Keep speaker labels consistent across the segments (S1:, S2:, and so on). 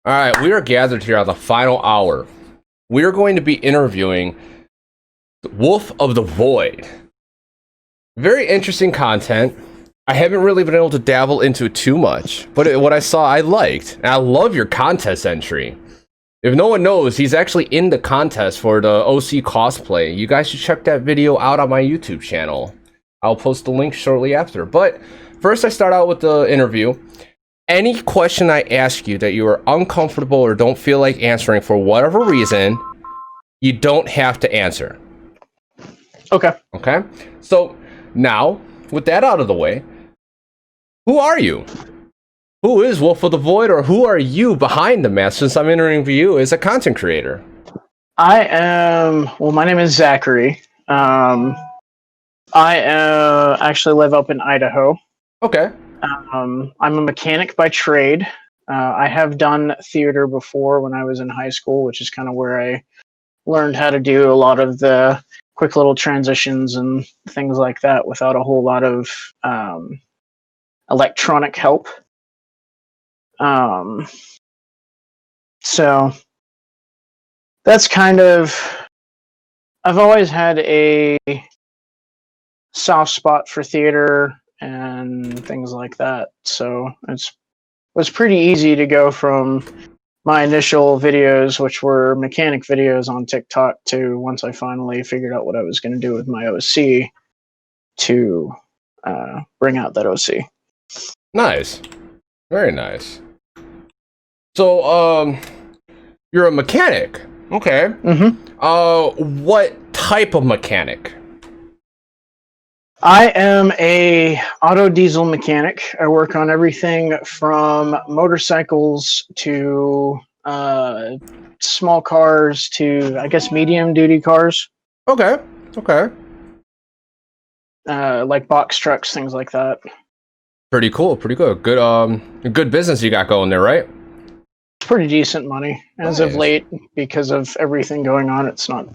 S1: All right, we are gathered here on the final hour. We are going to be interviewing Wolf of the Void. Very interesting content. I haven't really been able to dabble into it too much, but what I saw I liked. And I love your contest entry. If no one knows, he's actually in the contest for the OC cosplay. You guys should check that video out on my YouTube channel. I'll post the link shortly after. But first I start out with the interview. Any question I ask you that you are uncomfortable or don't feel like answering for whatever reason, you don't have to answer.
S2: Okay.
S1: Okay? So, now, with that out of the way, who are you? Who is Wolf of the Void, or who are you behind the mask, since I'm interviewing you as a content creator?
S2: I am, well, my name is Zachary. I actually live up in Idaho.
S1: Okay.
S2: I'm a mechanic by trade. I have done theater before when I was in high school, which is kind of where I learned how to do a lot of the quick little transitions and things like that without a whole lot of electronic help. So that's kind of, I've always had a soft spot for theater and things like that. So it was pretty easy to go from my initial videos, which were mechanic videos on TikTok, to once I finally figured out what I was going to do with my OC to bring out that OC.
S1: Nice. Very nice. So, you're a mechanic. Okay.
S2: Mm-hmm.
S1: What type of mechanic?
S2: I am a auto diesel mechanic. I work on everything from motorcycles to small cars to, I guess, medium duty cars.
S1: Okay. Okay.
S2: Like box trucks, things like that.
S1: Pretty cool. Pretty good. Good business you got going there, right?
S2: Pretty decent money as of late. Because of everything going on, it's not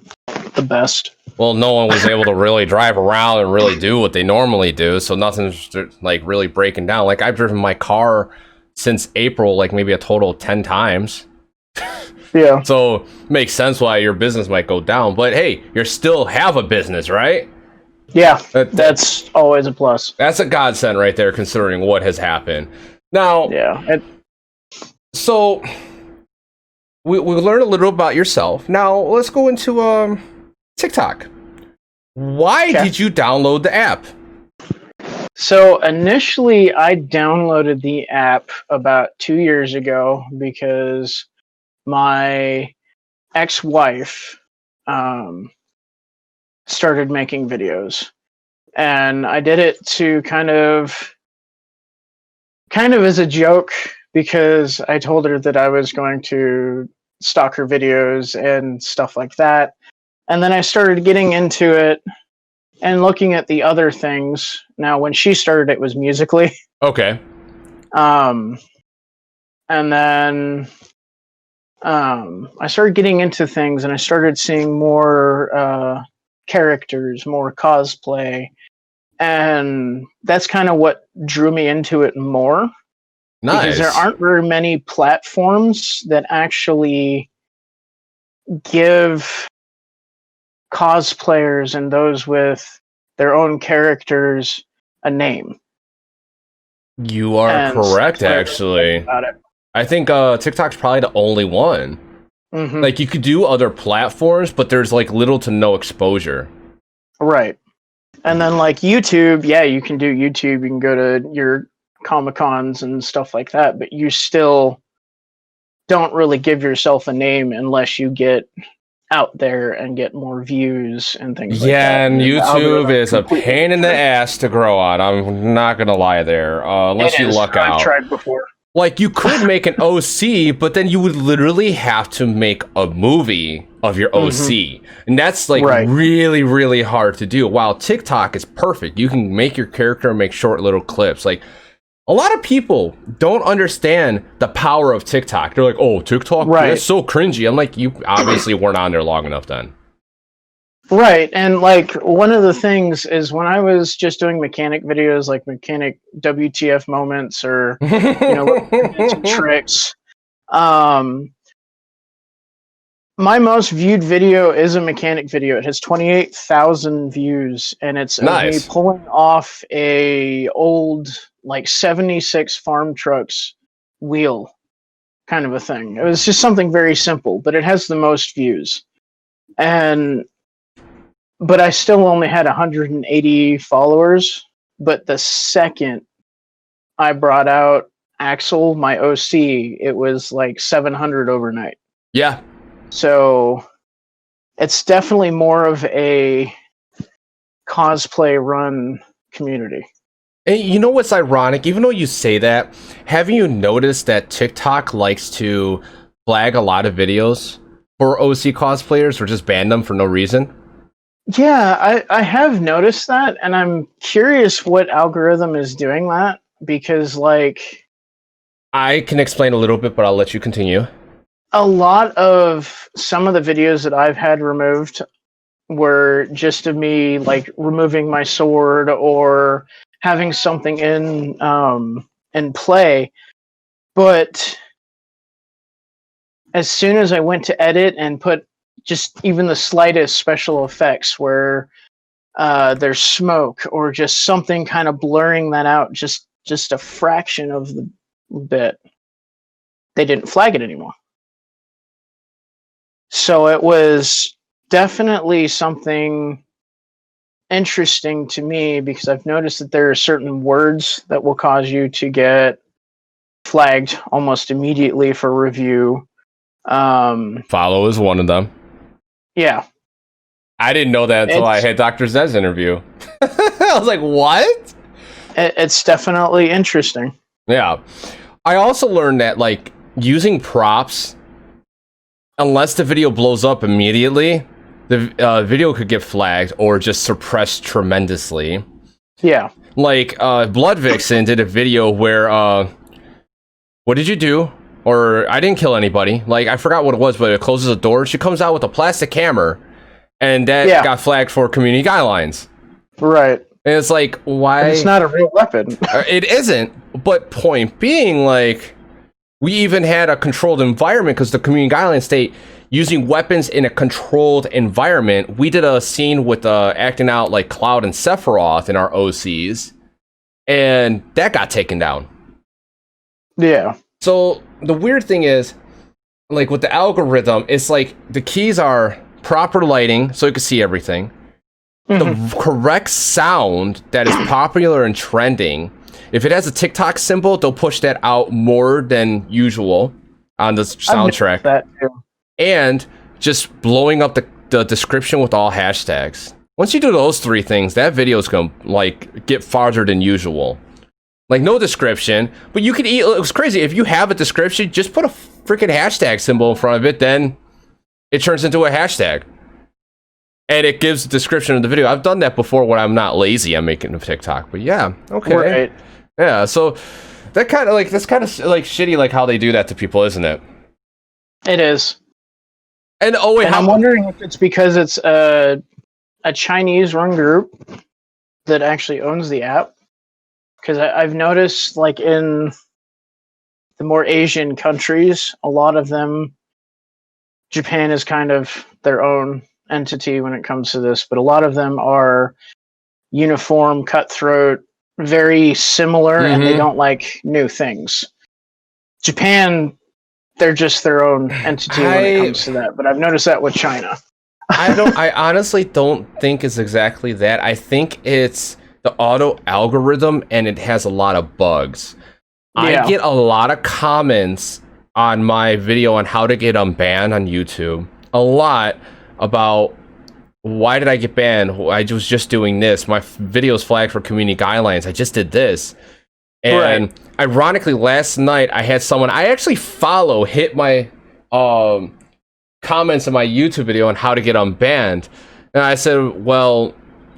S2: the best.
S1: Well, no one was able to really drive around and really do what they normally do, so nothing's like really breaking down. Like, I've driven my car since April, like maybe a total of 10 times.
S2: Yeah.
S1: So makes sense why your business might go down. But hey, you still have a business, right?
S2: Yeah, that's always a plus.
S1: That's a godsend right there, considering what has happened. Now,
S2: yeah.
S1: So we learned a little about yourself. Now let's go into TikTok. Why did you download the app?
S2: So initially, I downloaded the app about 2 years ago because my ex-wife started making videos, and I did it to kind of as a joke, because I told her that I was going to stalk her videos and stuff like that. And then I started getting into it and looking at the other things. Now, when she started, it was Musically.
S1: Okay.
S2: And then I started getting into things, and I started seeing more characters, more cosplay. And that's kind of what drew me into it more.
S1: Nice.
S2: Because there aren't very many platforms that actually give cosplayers and those with their own characters a name.
S1: You are correct, actually. I think TikTok's probably the only one.
S2: Mm-hmm.
S1: Like, you could do other platforms, but there's like little to no exposure.
S2: Right. And then like YouTube, yeah, you can do YouTube. You can go to your Comic-Cons and stuff like that, but you still don't really give yourself a name unless you get out there and get more views and things like that.
S1: Yeah, and YouTube is a pain in the ass to grow on. I'm not gonna lie there. Unless you luck out.
S2: I've tried before.
S1: Like, you could make an OC, but then you would literally have to make a movie of your OC. And that's like really, really hard to do. While TikTok is perfect. You can make your character and make short little clips. Like, a lot of people don't understand the power of TikTok. They're like, oh, TikTok, that's so cringy. I'm like, you obviously weren't on there long enough then.
S2: Right, and like one of the things is when I was just doing mechanic videos, like mechanic WTF moments or, you know, tricks, Um, my most viewed video is a mechanic video. It has 28,000 views, and it's of me
S1: Nice.
S2: pulling off a old, like, 76 farm trucks wheel kind of a thing. It was just something very simple, but it has the most views. But I still only had 180 followers. But the second I brought out Axel, my OC, it was like 700 overnight.
S1: Yeah.
S2: So it's definitely more of a cosplay run community.
S1: And you know what's ironic? Even though you say that, have you noticed that TikTok likes to flag a lot of videos for OC cosplayers or just ban them for no reason?
S2: Yeah, I have noticed that, and I'm curious what algorithm is doing that, because, like,
S1: I can explain a little bit, but I'll let you continue.
S2: a lot of some of the videos that I've had removed were just of me, like, removing my sword or having something in play. But as soon as I went to edit and put just even the slightest special effects where there's smoke or just something kind of blurring that out, just a fraction of the bit, they didn't flag it anymore. So it was definitely something interesting to me, because I've noticed that there are certain words that will cause you to get flagged almost immediately for review.
S1: Follow is one of them.
S2: Yeah.
S1: I didn't know that until I had DR.ZED's interview. I was like, what?
S2: It's definitely interesting.
S1: Yeah. I also learned that, like, using props, unless the video blows up immediately, the video could get flagged or just suppressed tremendously.
S2: Yeah.
S1: Like, Blood Vixen did a video where, what did you do? Or, I didn't kill anybody. Like, I forgot what it was, but it closes a door. She comes out with a plastic hammer, and that got flagged for community guidelines.
S2: Right.
S1: And it's like, why?
S2: It's not a real weapon.
S1: It isn't. But point being, like, we even had a controlled environment because the community guidelines state using weapons in a controlled environment. We did a scene with acting out like Cloud and Sephiroth in our OCs, and that got taken down.
S2: Yeah.
S1: So the weird thing is, like, with the algorithm, it's like the keys are proper lighting so you can see everything. The correct sound that is popular and trending. If it has a TikTok symbol, they'll push that out more than usual on the soundtrack.
S2: That too.
S1: And just blowing up the description with all hashtags. Once you do those three things, that video is gonna, like, get farther than usual. Like, no description, but you could it was crazy. If you have a description, just put a freaking hashtag symbol in front of it, then it turns into a hashtag. And it gives the description of the video. I've done that before when I'm not lazy. I'm making a TikTok. But yeah, okay.
S2: Right.
S1: Yeah, so that's kind of like shitty, like how they do that to people, isn't it?
S2: It is.
S1: And oh wait,
S2: I'm wondering if it's because it's a Chinese-run group that actually owns the app. Because I've noticed, like, in the more Asian countries, a lot of them, Japan is kind of their own entity when it comes to this, but a lot of them are uniform, cutthroat, very similar, and they don't like new things. Japan, they're just their own entity when it comes to that, but I've noticed that with China.
S1: I honestly don't think it's exactly that. I think it's the auto algorithm, and it has a lot of bugs. Yeah. I get a lot of comments on my video on how to get unbanned on YouTube. A lot about, why did I get banned? I was just doing this. My video's flagged for community guidelines. I just did this. And ironically, last night I had someone I actually follow hit my comments in my YouTube video on how to get unbanned. And I said, well,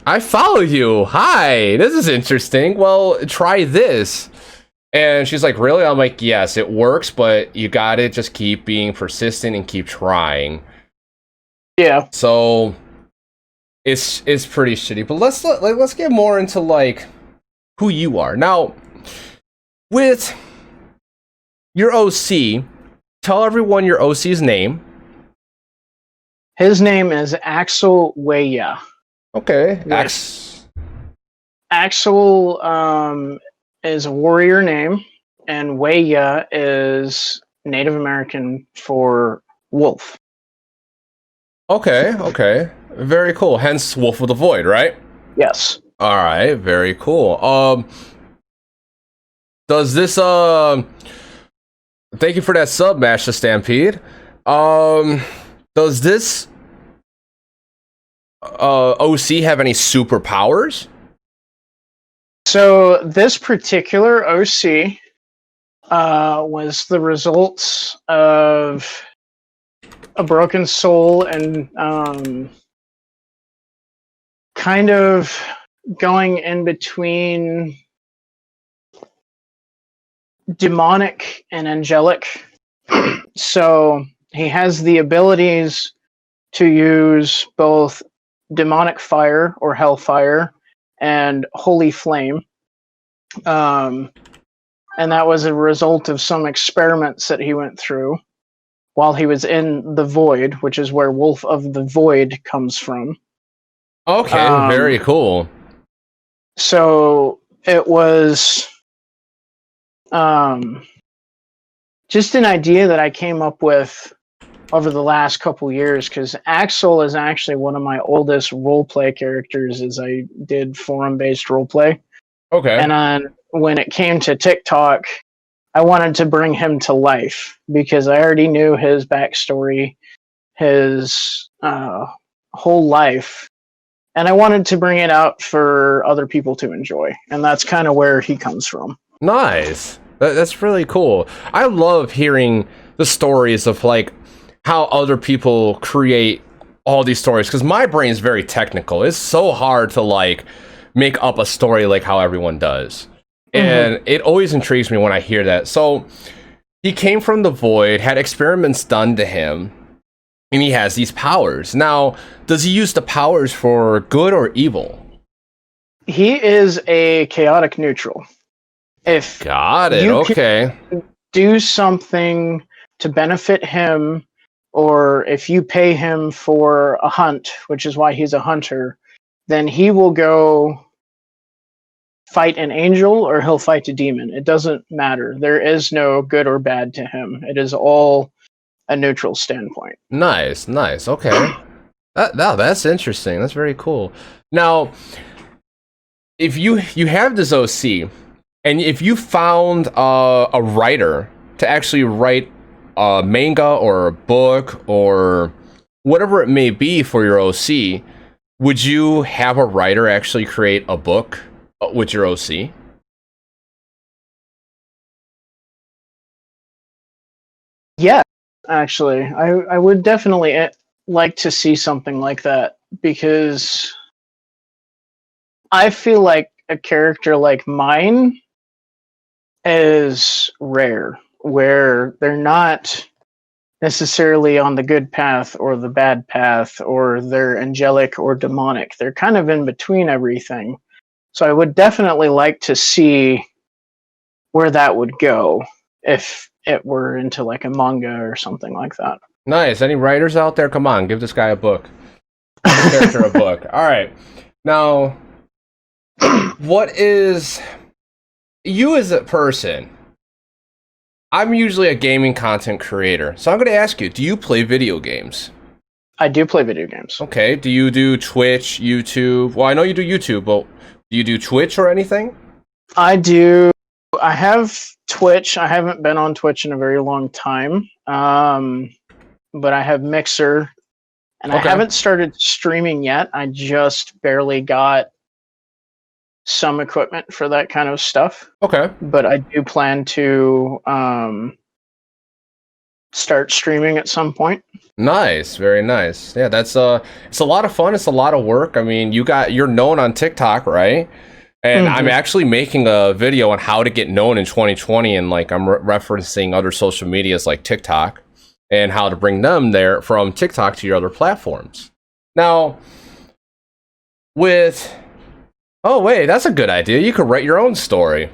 S1: I follow you. Hi, this is interesting. Well, try this. And she's like, really? I'm like, yes, it works, but you gotta just keep being persistent and keep trying.
S2: Yeah.
S1: So it's pretty shitty. But let's get more into, like, who you are. Now, with your OC, tell everyone your OC's name.
S2: His name is Axel Weya.
S1: Okay.
S2: Axel is a warrior name, and Weya is Native American for wolf.
S1: Okay. Very cool. Hence Wolf of the Void, right?
S2: Yes.
S1: All right, very cool. Does this thank you for that sub, Mash the Stampede. Does this OC have any superpowers?
S2: So this particular OC was the results of a broken soul and kind of going in between demonic and angelic. So he has the abilities to use both demonic fire or hellfire and holy flame. And that was a result of some experiments that he went through while he was in the Void, which is where Wolf of the Void comes from.
S1: Okay, very cool.
S2: So it was just an idea that I came up with over the last couple years, because Axel is actually one of my oldest roleplay characters, as I did forum-based roleplay.
S1: Okay.
S2: And when it came to TikTok, I wanted to bring him to life because I already knew his backstory, his whole life, and I wanted to bring it out for other people to enjoy. And that's kind of where he comes from.
S1: Nice. That's really cool. I love hearing the stories of like how other people create all these stories, because my brain is very technical. It's so hard to like make up a story like how everyone does. And it always intrigues me when I hear that. So he came from the Void, had experiments done to him, and he has these powers. Now, does he use the powers for good or evil?
S2: He is a chaotic neutral. If
S1: Got it.
S2: you
S1: Okay.
S2: can do something to benefit him, or if you pay him for a hunt, which is why he's a hunter, then he will go fight an angel or he'll fight a demon. It doesn't matter. There is no good or bad to him. It is all a neutral standpoint.
S1: Nice. Okay. That's interesting. That's very cool. Now, if you have this OC, and if you found a writer to actually write a manga or a book or whatever it may be for your OC, would you have a writer actually create a book with your OC?
S2: Yeah, actually, I would definitely like to see something like that, because I feel like a character like mine is rare, where they're not necessarily on the good path or the bad path, or they're angelic or demonic. They're kind of in between everything. So I would definitely like to see where that would go if it were into like a manga or something like that.
S1: Nice. Any writers out there? Come on, give this guy a book. Give this character a book. All right. Now, what is you as a person? I'm usually a gaming content creator, so I'm going to ask you, do you play video games?
S2: I do play video games.
S1: Okay. Do you do Twitch, YouTube? Well, I know you do YouTube, but do you do Twitch or anything?
S2: I do. I have Twitch. I haven't been on Twitch in a very long time, but I have Mixer, and I haven't started streaming yet. I just barely got some equipment for that kind of stuff.
S1: Okay.
S2: But I do plan to start streaming at some point.
S1: Nice, very nice. Yeah, that's it's a lot of fun. It's a lot of work. I mean, you're known on TikTok, right? And I'm actually making a video on how to get known in 2020, and like I'm referencing other social medias like TikTok and how to bring them there from TikTok to your other platforms. Now, oh wait, that's a good idea. You could write your own story.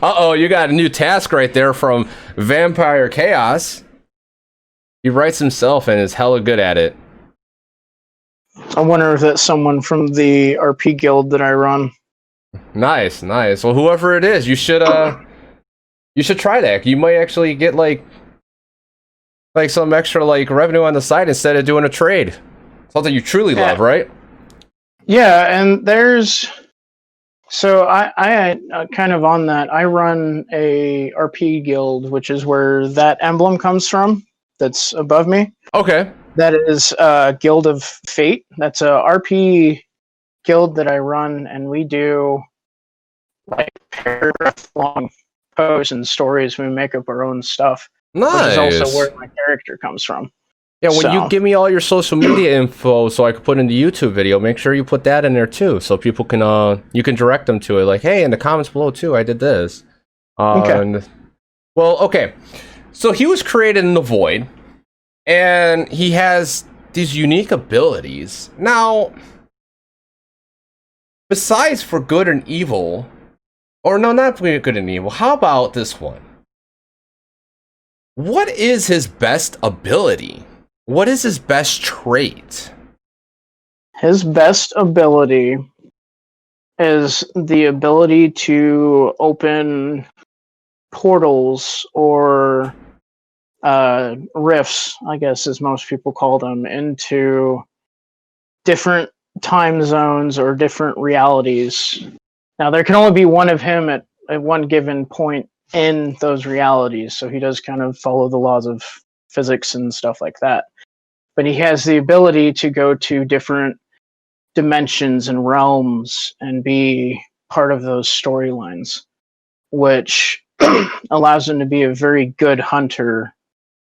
S1: Uh-oh, you got a new task right there from Vampire Chaos. He writes himself and is hella good at it.
S2: I wonder if that's someone from the RP guild that I run.
S1: Nice. Well, whoever it is, you should try that. You might actually get like some extra like revenue on the side instead of doing a trade. Something you truly love, right?
S2: Yeah, and so I kind of on that. I run a RP guild, which is where that emblem comes from. That's above me.
S1: Okay.
S2: That is Guild of Fate. That's a RP guild that I run, and we do like paragraph-long posts and stories. We make up our own stuff,
S1: Nice.
S2: which is also where my character comes from.
S1: Yeah, when you give me all your social media info so I can put in the YouTube video, make sure you put that in there too, so people can you can direct them to it. Like, hey, in the comments below too, I did this. Okay. Okay. So he was created in the Void, and he has these unique abilities. Now, besides for good and evil, or no, not for good and evil, how about this one? What is his best ability? What is his best trait?
S2: His best ability is the ability to open portals or rifts, I guess as most people call them, into different time zones or different realities. Now, there can only be one of him at one given point in those realities, so he does kind of follow the laws of physics and stuff like that. But he has the ability to go to different dimensions and realms and be part of those storylines, which allows him to be a very good hunter.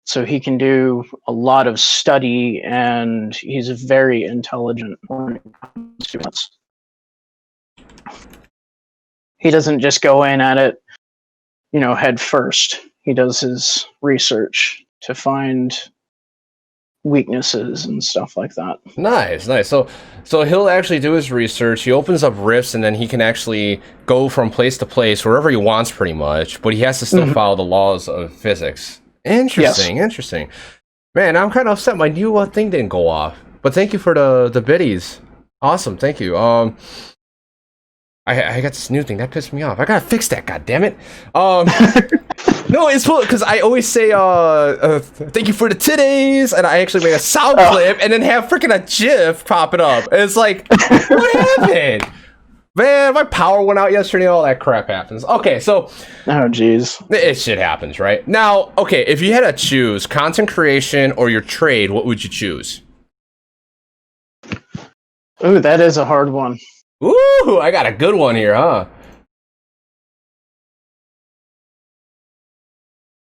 S2: So he can do a lot of study, and he's very intelligent when it comes to it. He doesn't just go in at it, head first. He does his research to find weaknesses and stuff like that.
S1: Nice. So he'll actually do his research. He opens up rifts, and then he can actually go from place to place wherever he wants, pretty much. But he has to still follow the laws of physics. Interesting. Man, I'm kind of upset my new thing didn't go off. But thank you for the biddies. Awesome. Thank you. I got this new thing that pissed me off. I gotta fix that. God damn it. No, it's cool because I always say thank you for the titties, and I actually made a sound clip and then have freaking a GIF popping up. And it's like, what happened? Man, my power went out yesterday. All that crap happens. Okay, so
S2: jeez,
S1: it shit happens, right? Now, okay, if you had to choose content creation or your trade, what would you choose?
S2: Ooh, that is a hard one.
S1: Ooh, I got a good one here, huh?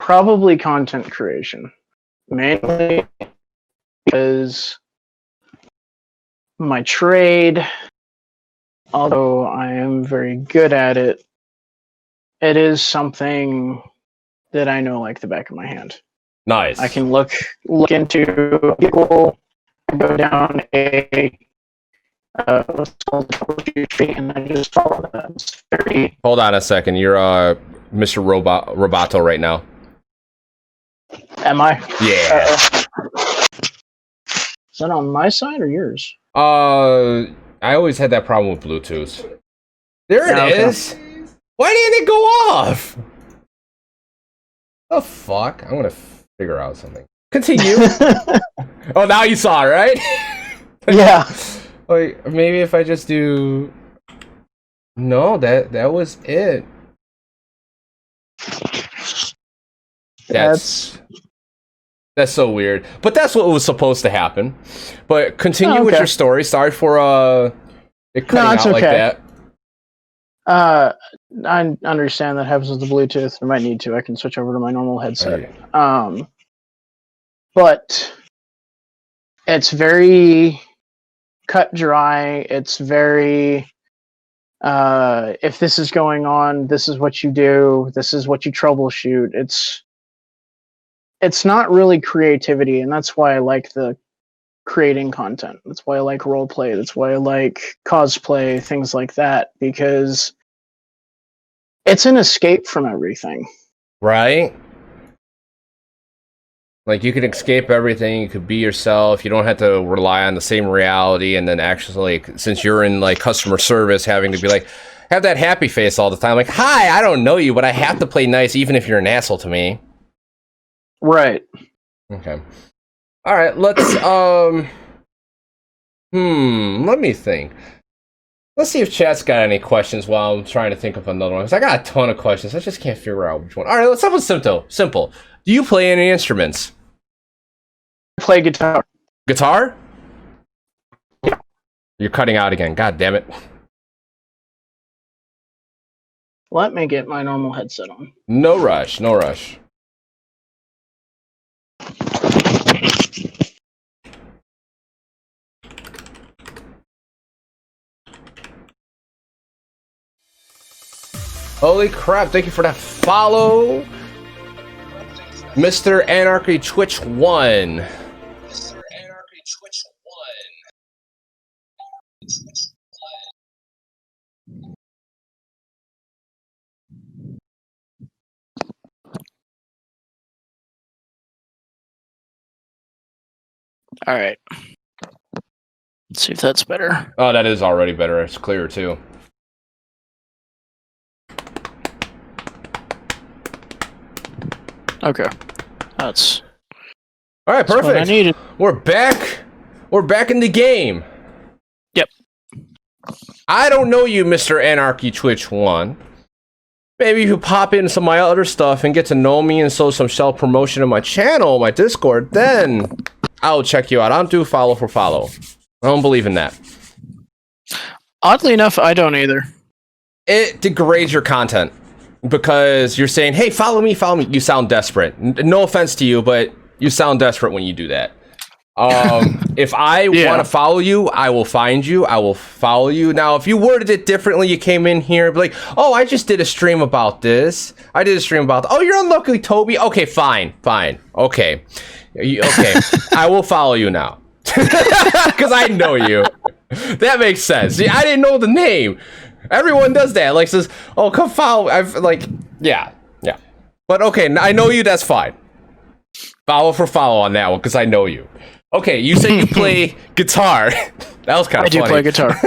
S2: Probably content creation, mainly because my trade, although I am very good at it, it is something that I know like the back of my hand.
S1: Nice.
S2: I can look into people, go down a what's called troubleshoot tree, and I just follow that. It's very.
S1: Hold on a second. You're Mr. Roboto right now.
S2: Am I?
S1: Yeah.
S2: Is that on my side or yours?
S1: I always had that problem with Bluetooth. There it is. Why didn't it go off? The fuck? I'm gonna figure out something. Continue. Oh, now you saw, right?
S2: Yeah.
S1: Like, maybe if I just do. No, that was it. That's so weird. But that's what was supposed to happen. But continue with your story. Sorry for it cutting out like that.
S2: I understand that happens with the Bluetooth. I might need to. I can switch over to my normal headset. Okay. But it's very cut dry. It's very if this is going on, this is what you do. This is what you troubleshoot. It's not really creativity, and that's why I like the creating content. That's why I like roleplay. That's why I like cosplay, things like that, because It's an escape from everything.
S1: Right? Like, you can escape everything, you could be yourself, you don't have to rely on the same reality, and then actually, like, since you're in, like, customer service, having to be like, have that happy face all the time, like, hi, I don't know you, but I have to play nice even if you're an asshole to me.
S2: Right.
S1: Okay. Alright, let's, let me think. Let's see if chat's got any questions while I'm trying to think of another one, because I got a ton of questions, I just can't figure out which one. Alright, let's have a simple. Do you play any instruments?
S2: I play guitar.
S1: Guitar?
S2: Yeah.
S1: You're cutting out again. God damn it.
S2: Let me get my normal headset on.
S1: No rush. No rush. Holy crap. Thank you for that follow. Mr. Anarchy Twitch 1. Mr. Anarchy Twitch 1.
S2: All right. Let's see if that's better.
S1: Oh, that is already better. It's clearer too.
S2: Okay. That's
S1: all right. Perfect.
S2: what I needed.
S1: We're back. We're back in the game.
S2: Yep.
S1: I don't know you, Mr. Anarchy Twitch 1. Maybe if you pop in some of my other stuff and get to know me and show some self-promotion on my channel, my Discord, then I'll check you out. I don't do follow for follow. I don't believe in that.
S2: Oddly enough, I don't either.
S1: It degrades your content because you're saying, hey, follow me. You sound desperate. No offense to you, but you sound desperate when you do that. If I want to follow you, I will find you. I will follow you. Now, if you worded it differently, you came in here, be like, oh, I just did a stream about this. I did a stream about, oh, you're unlucky, Toby. Okay, fine. Okay. I will follow you now. Because I know you. That makes sense. See, I didn't know the name. Everyone does that. Like, says, oh, come follow. I've like, yeah. But okay, I know you. That's fine. Follow for follow on that one because I know you. Okay, you say you play guitar. That was kind of funny.
S2: I do play guitar.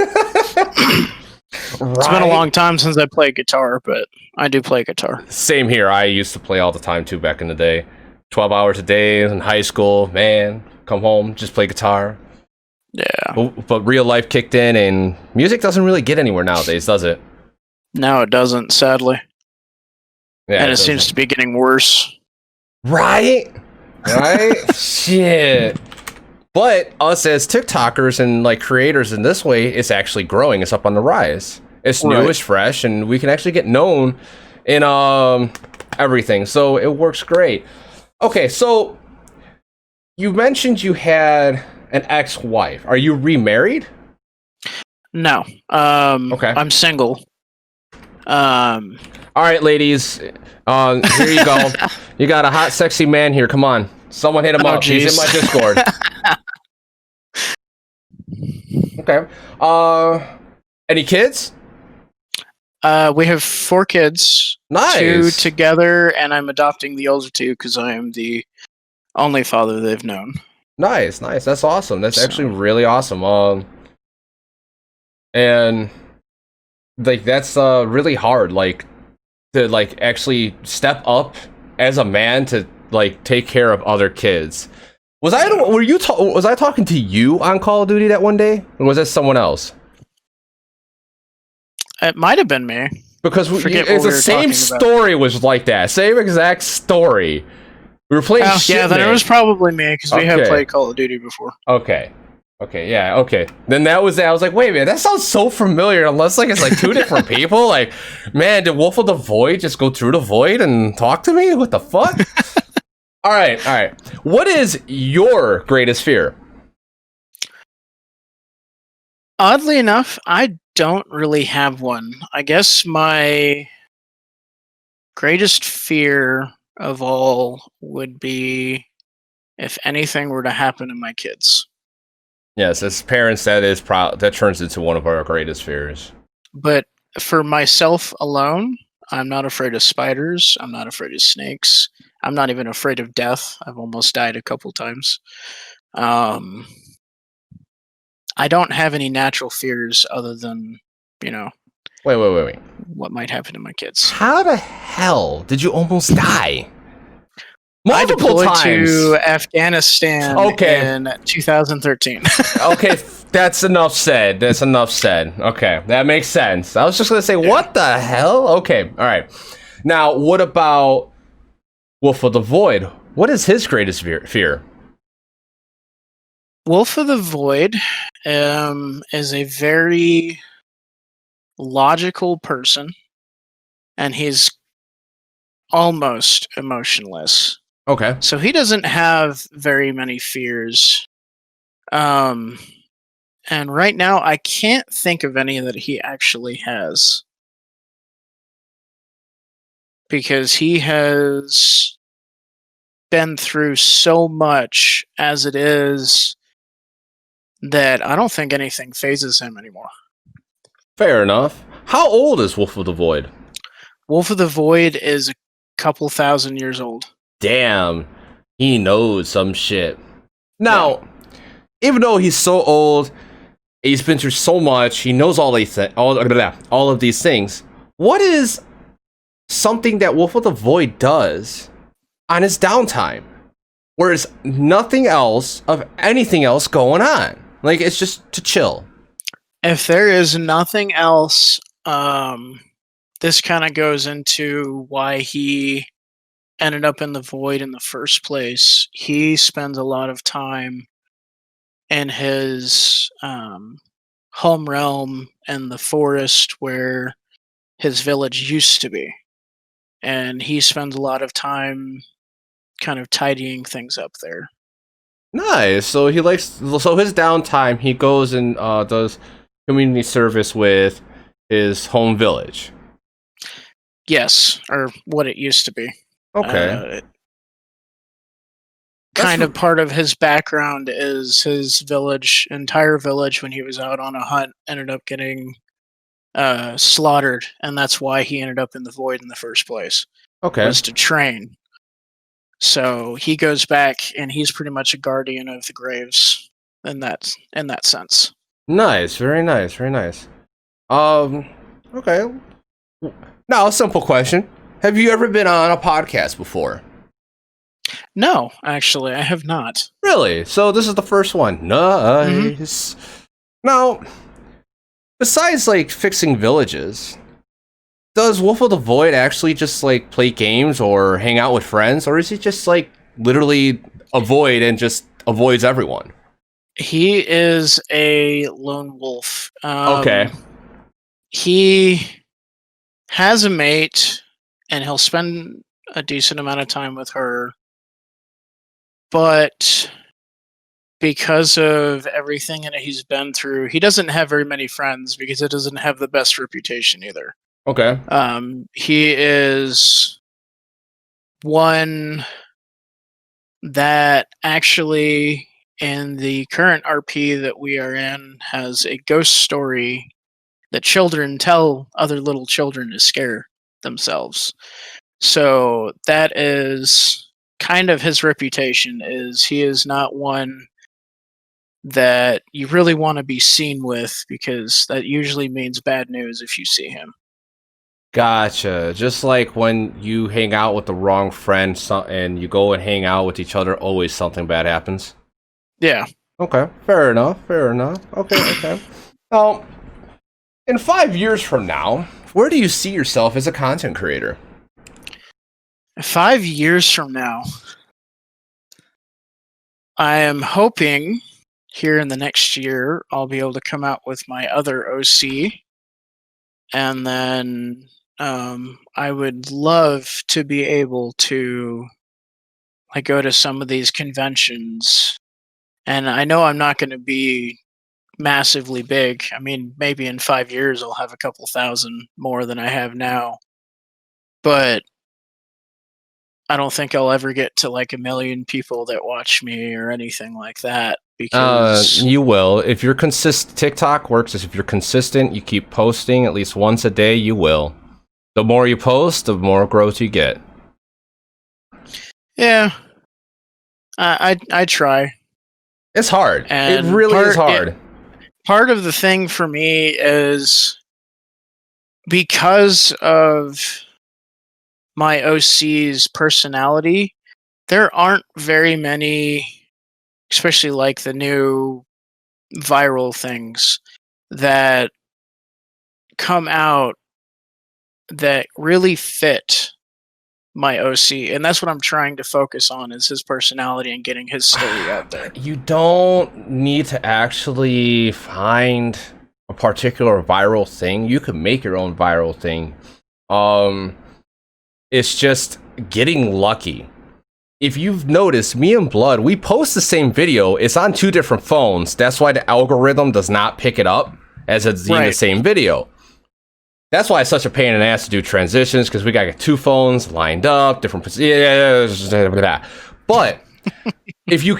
S2: It's been a long time since I played guitar, but I do play guitar.
S1: Same here. I used to play all the time too back in the day. 12 hours a day in high school. Man, come home, just play guitar.
S2: Yeah.
S1: But real life kicked in, and music doesn't really get anywhere nowadays, does it?
S2: No, it doesn't, sadly.
S1: Yeah,
S2: and it seems to be getting worse.
S1: Right? Shit. But us as TikTokers and like creators in this way, it's actually growing. It's up on the rise. It's new, it's fresh, and we can actually get known in everything. So it works great. Okay, so you mentioned you had an ex-wife. Are you remarried?
S2: No.
S1: Okay.
S2: I'm single.
S1: All right, ladies. Here you go. You got a hot, sexy man here. Come on. Someone hit him up.
S2: Geez.
S1: He's in my Discord. Okay. Any kids?
S2: We have 4 kids.
S1: Nice.
S2: 2 together, and I'm adopting the older 2 because I am the only father they've known.
S1: Nice. That's awesome. That's actually really awesome. And like that's really hard. Like to like actually step up as a man to like take care of other kids. Was I talking to you on Call of Duty that one day, or was that someone else?
S2: It might have been me.
S1: Because it's the same story was like that. Same exact story. We were playing shit.
S2: Yeah, then it was probably me because we have played Call of Duty before.
S1: Okay. Then that was that. I was like, wait a minute, that sounds so familiar. Unless like it's like 2 different people. Like, man, did Wolf of the Void just go through the void and talk to me? What the fuck? All right. What is your greatest fear?
S2: Oddly enough, I don't really have one. I guess my greatest fear of all would be if anything were to happen to my kids.
S1: Yes, as parents, that turns into one of our greatest fears.
S2: But for myself alone, I'm not afraid of spiders. I'm not afraid of snakes. I'm not even afraid of death. I've almost died a couple times. Um, I don't have any natural fears other than,
S1: Wait.
S2: what might happen to my kids.
S1: How the hell did you almost die?
S2: I
S1: Multiple
S2: deployed
S1: times.
S2: to Afghanistan in 2013.
S1: Okay, that's enough said. That's enough said. Okay, that makes sense. I was just gonna say, what the hell? Okay, all right. Now, what about Wolf of the Void? What is his greatest fear?
S2: Wolf of the Void is a very logical person, and he's almost emotionless.
S1: Okay.
S2: So he doesn't have very many fears. And right now, I can't think of any that he actually has. Because he has been through so much as it is that I don't think anything phases him anymore.
S1: Fair enough. How old is Wolf of the Void?
S2: Wolf of the Void is a couple thousand years old.
S1: Damn, he knows some shit. Now, even though he's so old, he's been through so much, he knows all of these things. What is something that Wolf of the Void does on his downtime, where there's nothing else of anything else going on? Like, it's just to chill.
S2: If there is nothing else, this kind of goes into why he ended up in the void in the first place. He spends a lot of time in his home realm and the forest where his village used to be. And he spends a lot of time kind of tidying things up there.
S1: Nice. So his downtime, he goes and does community service with his home village.
S2: Yes, or what it used to be.
S1: Okay.
S2: Kind of part of his background is his entire village, when he was out on a hunt, ended up getting slaughtered, and that's why he ended up in the void in the first place.
S1: Okay.
S2: Was to train. So he goes back, and he's pretty much a guardian of the graves in that sense.
S1: Nice. Very nice. Very nice. Okay. Now, a simple question: have you ever been on a podcast before?
S2: No, actually, I have not.
S1: Really? So this is the first one. Nice. Now, besides like fixing villages, does Wolf of the Void actually just like play games or hang out with friends, or is he just like literally a void and just avoids everyone?
S2: He is a lone wolf.
S1: Okay.
S2: He has a mate, and he'll spend a decent amount of time with her. But because of everything that he's been through, he doesn't have very many friends because it doesn't have the best reputation either.
S1: Okay.
S2: He is one that actually, in the current RP that we are in, has a ghost story that children tell other little children to scare themselves. So that is kind of his reputation, is he is not one that you really want to be seen with, because that usually means bad news if you see him.
S1: Gotcha. Just like when you hang out with the wrong friend and you go and hang out with each other, always something bad happens.
S2: Yeah.
S1: Okay. Fair enough. Okay. Now, in 5 years from now, where do you see yourself as a content creator?
S2: 5 years from now, I am hoping here in the next year I'll be able to come out with my other OC, and then I would love to be able to go to some of these conventions. And I know I'm not going to be massively big. I mean, maybe in 5 years I'll have a couple thousand more than I have now. But I don't think I'll ever get to like 1 million people that watch me or anything like that, because
S1: You will. If you're TikTok works as if you're consistent, you keep posting at least once a day, you will. The more you post, the more growth you get.
S2: Yeah, I try.
S1: It's hard.
S2: And
S1: it really is hard.
S2: Part of the thing for me is because of my OC's personality, there aren't very many, especially like the new viral things that come out that really fit my OC, and that's what I'm trying to focus on, is his personality and getting his story out there.
S1: You don't need to actually find a particular viral thing. You can make your own viral thing. It's just getting lucky. If you've noticed, me and Blood, we post the same video. It's on 2 different phones. That's why the algorithm does not pick it up as it's in the same video. That's why it's such a pain in the ass to do transitions, because we got 2 phones lined up, different positions. But if you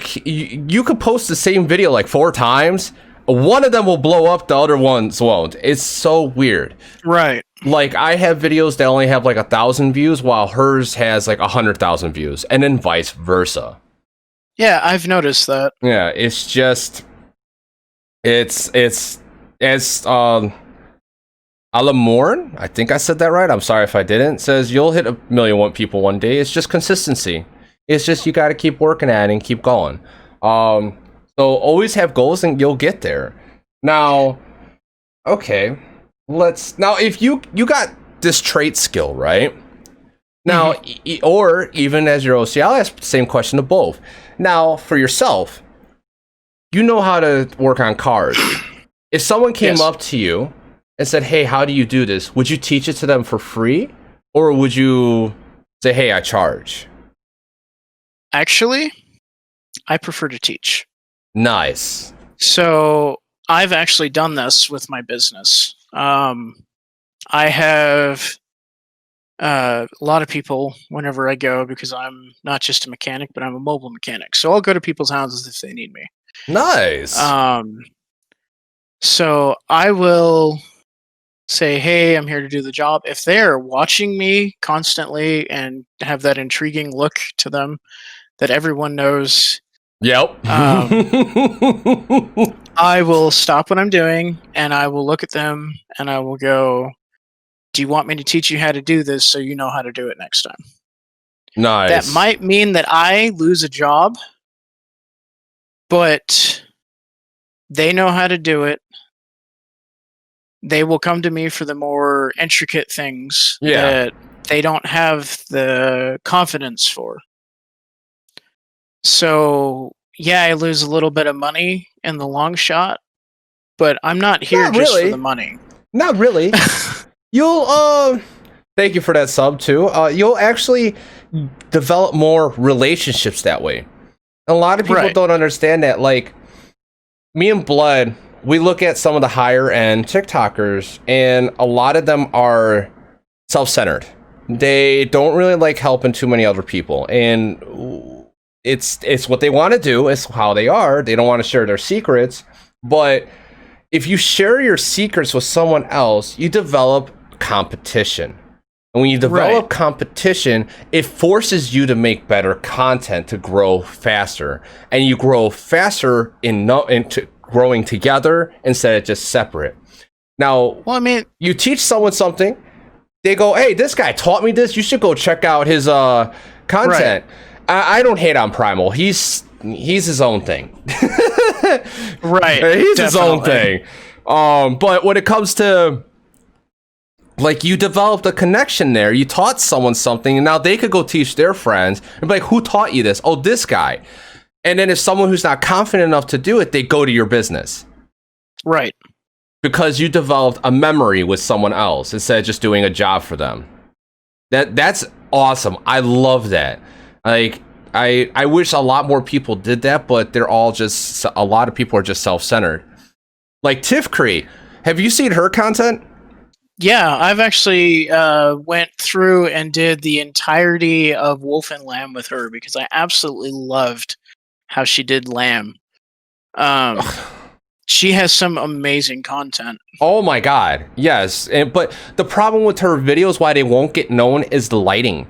S1: could post the same video like 4 times, one of them will blow up, the other ones won't. It's so weird.
S2: Right.
S1: Like, I have videos that only have like 1,000 views, while hers has like 100,000 views, and then vice versa.
S2: Yeah, I've noticed that.
S1: Yeah, it's just, it's as Alamorn, I think I said that right. I'm sorry if I didn't. Says you'll hit 1 million people one day. It's just consistency. It's just you got to keep working at it and keep going. So always have goals and you'll get there. Now, okay, now if you got this trait skill, right? Now, or even as your OC, I'll ask the same question to both. Now, for yourself, you know how to work on cards. If someone came up to you and said, hey, how do you do this? Would you teach it to them for free? Or would you say, hey, I charge?
S2: Actually, I prefer to teach.
S1: Nice.
S2: So I've actually done this with my business. I have a lot of people whenever I go, because I'm not just a mechanic, but I'm a mobile mechanic. So I'll go to people's houses if they need me.
S1: Nice.
S2: So I will say, hey, I'm here to do the job. If they're watching me constantly and have that intriguing look to them that everyone knows,
S1: yep.
S2: I will stop what I'm doing and I will look at them and I will go, do you want me to teach you how to do this so you know how to do it next time?
S1: Nice.
S2: That might mean that I lose a job, but they know how to do it. They will come to me for the more intricate things that they don't have the confidence for. So, yeah, I lose a little bit of money in the long shot, but I'm not here just for the money.
S1: Not really. You'll, thank you for that sub too. You'll actually develop more relationships that way. A lot of people don't understand that. Like, me and Blood, we look at some of the higher end TikTokers, and a lot of them are self-centered. They don't really like helping too many other people, and it's what they want to do. It's how they are. They don't want to share their secrets. But if you share your secrets with someone else, you develop competition. And when you develop competition, it forces you to make better content to grow faster. And you grow faster into growing together instead of just separate. Now,
S2: well, I mean,
S1: you teach someone something, they go, hey, this guy taught me this. You should go check out his content. I don't hate on Primal. He's his own thing. He's his own thing. But when it comes to, like, you developed a connection there. You taught someone something, and now they could go teach their friends and be like, who taught you this? Oh, this guy. And then if someone who's not confident enough to do it, they go to your business.
S2: Right.
S1: Because you developed a memory with someone else instead of just doing a job for them. That's awesome. I love that. Like, I wish a lot more people did that, but they're all just, a lot of people are just self-centered. Like Tifkree, have you seen her content?
S2: Yeah, I've actually went through and did the entirety of Wolf and Lamb with her because I absolutely loved how she did Lamb. She has some amazing content.
S1: Oh my god, yes. But the problem with her videos, why they won't get known, is the lighting.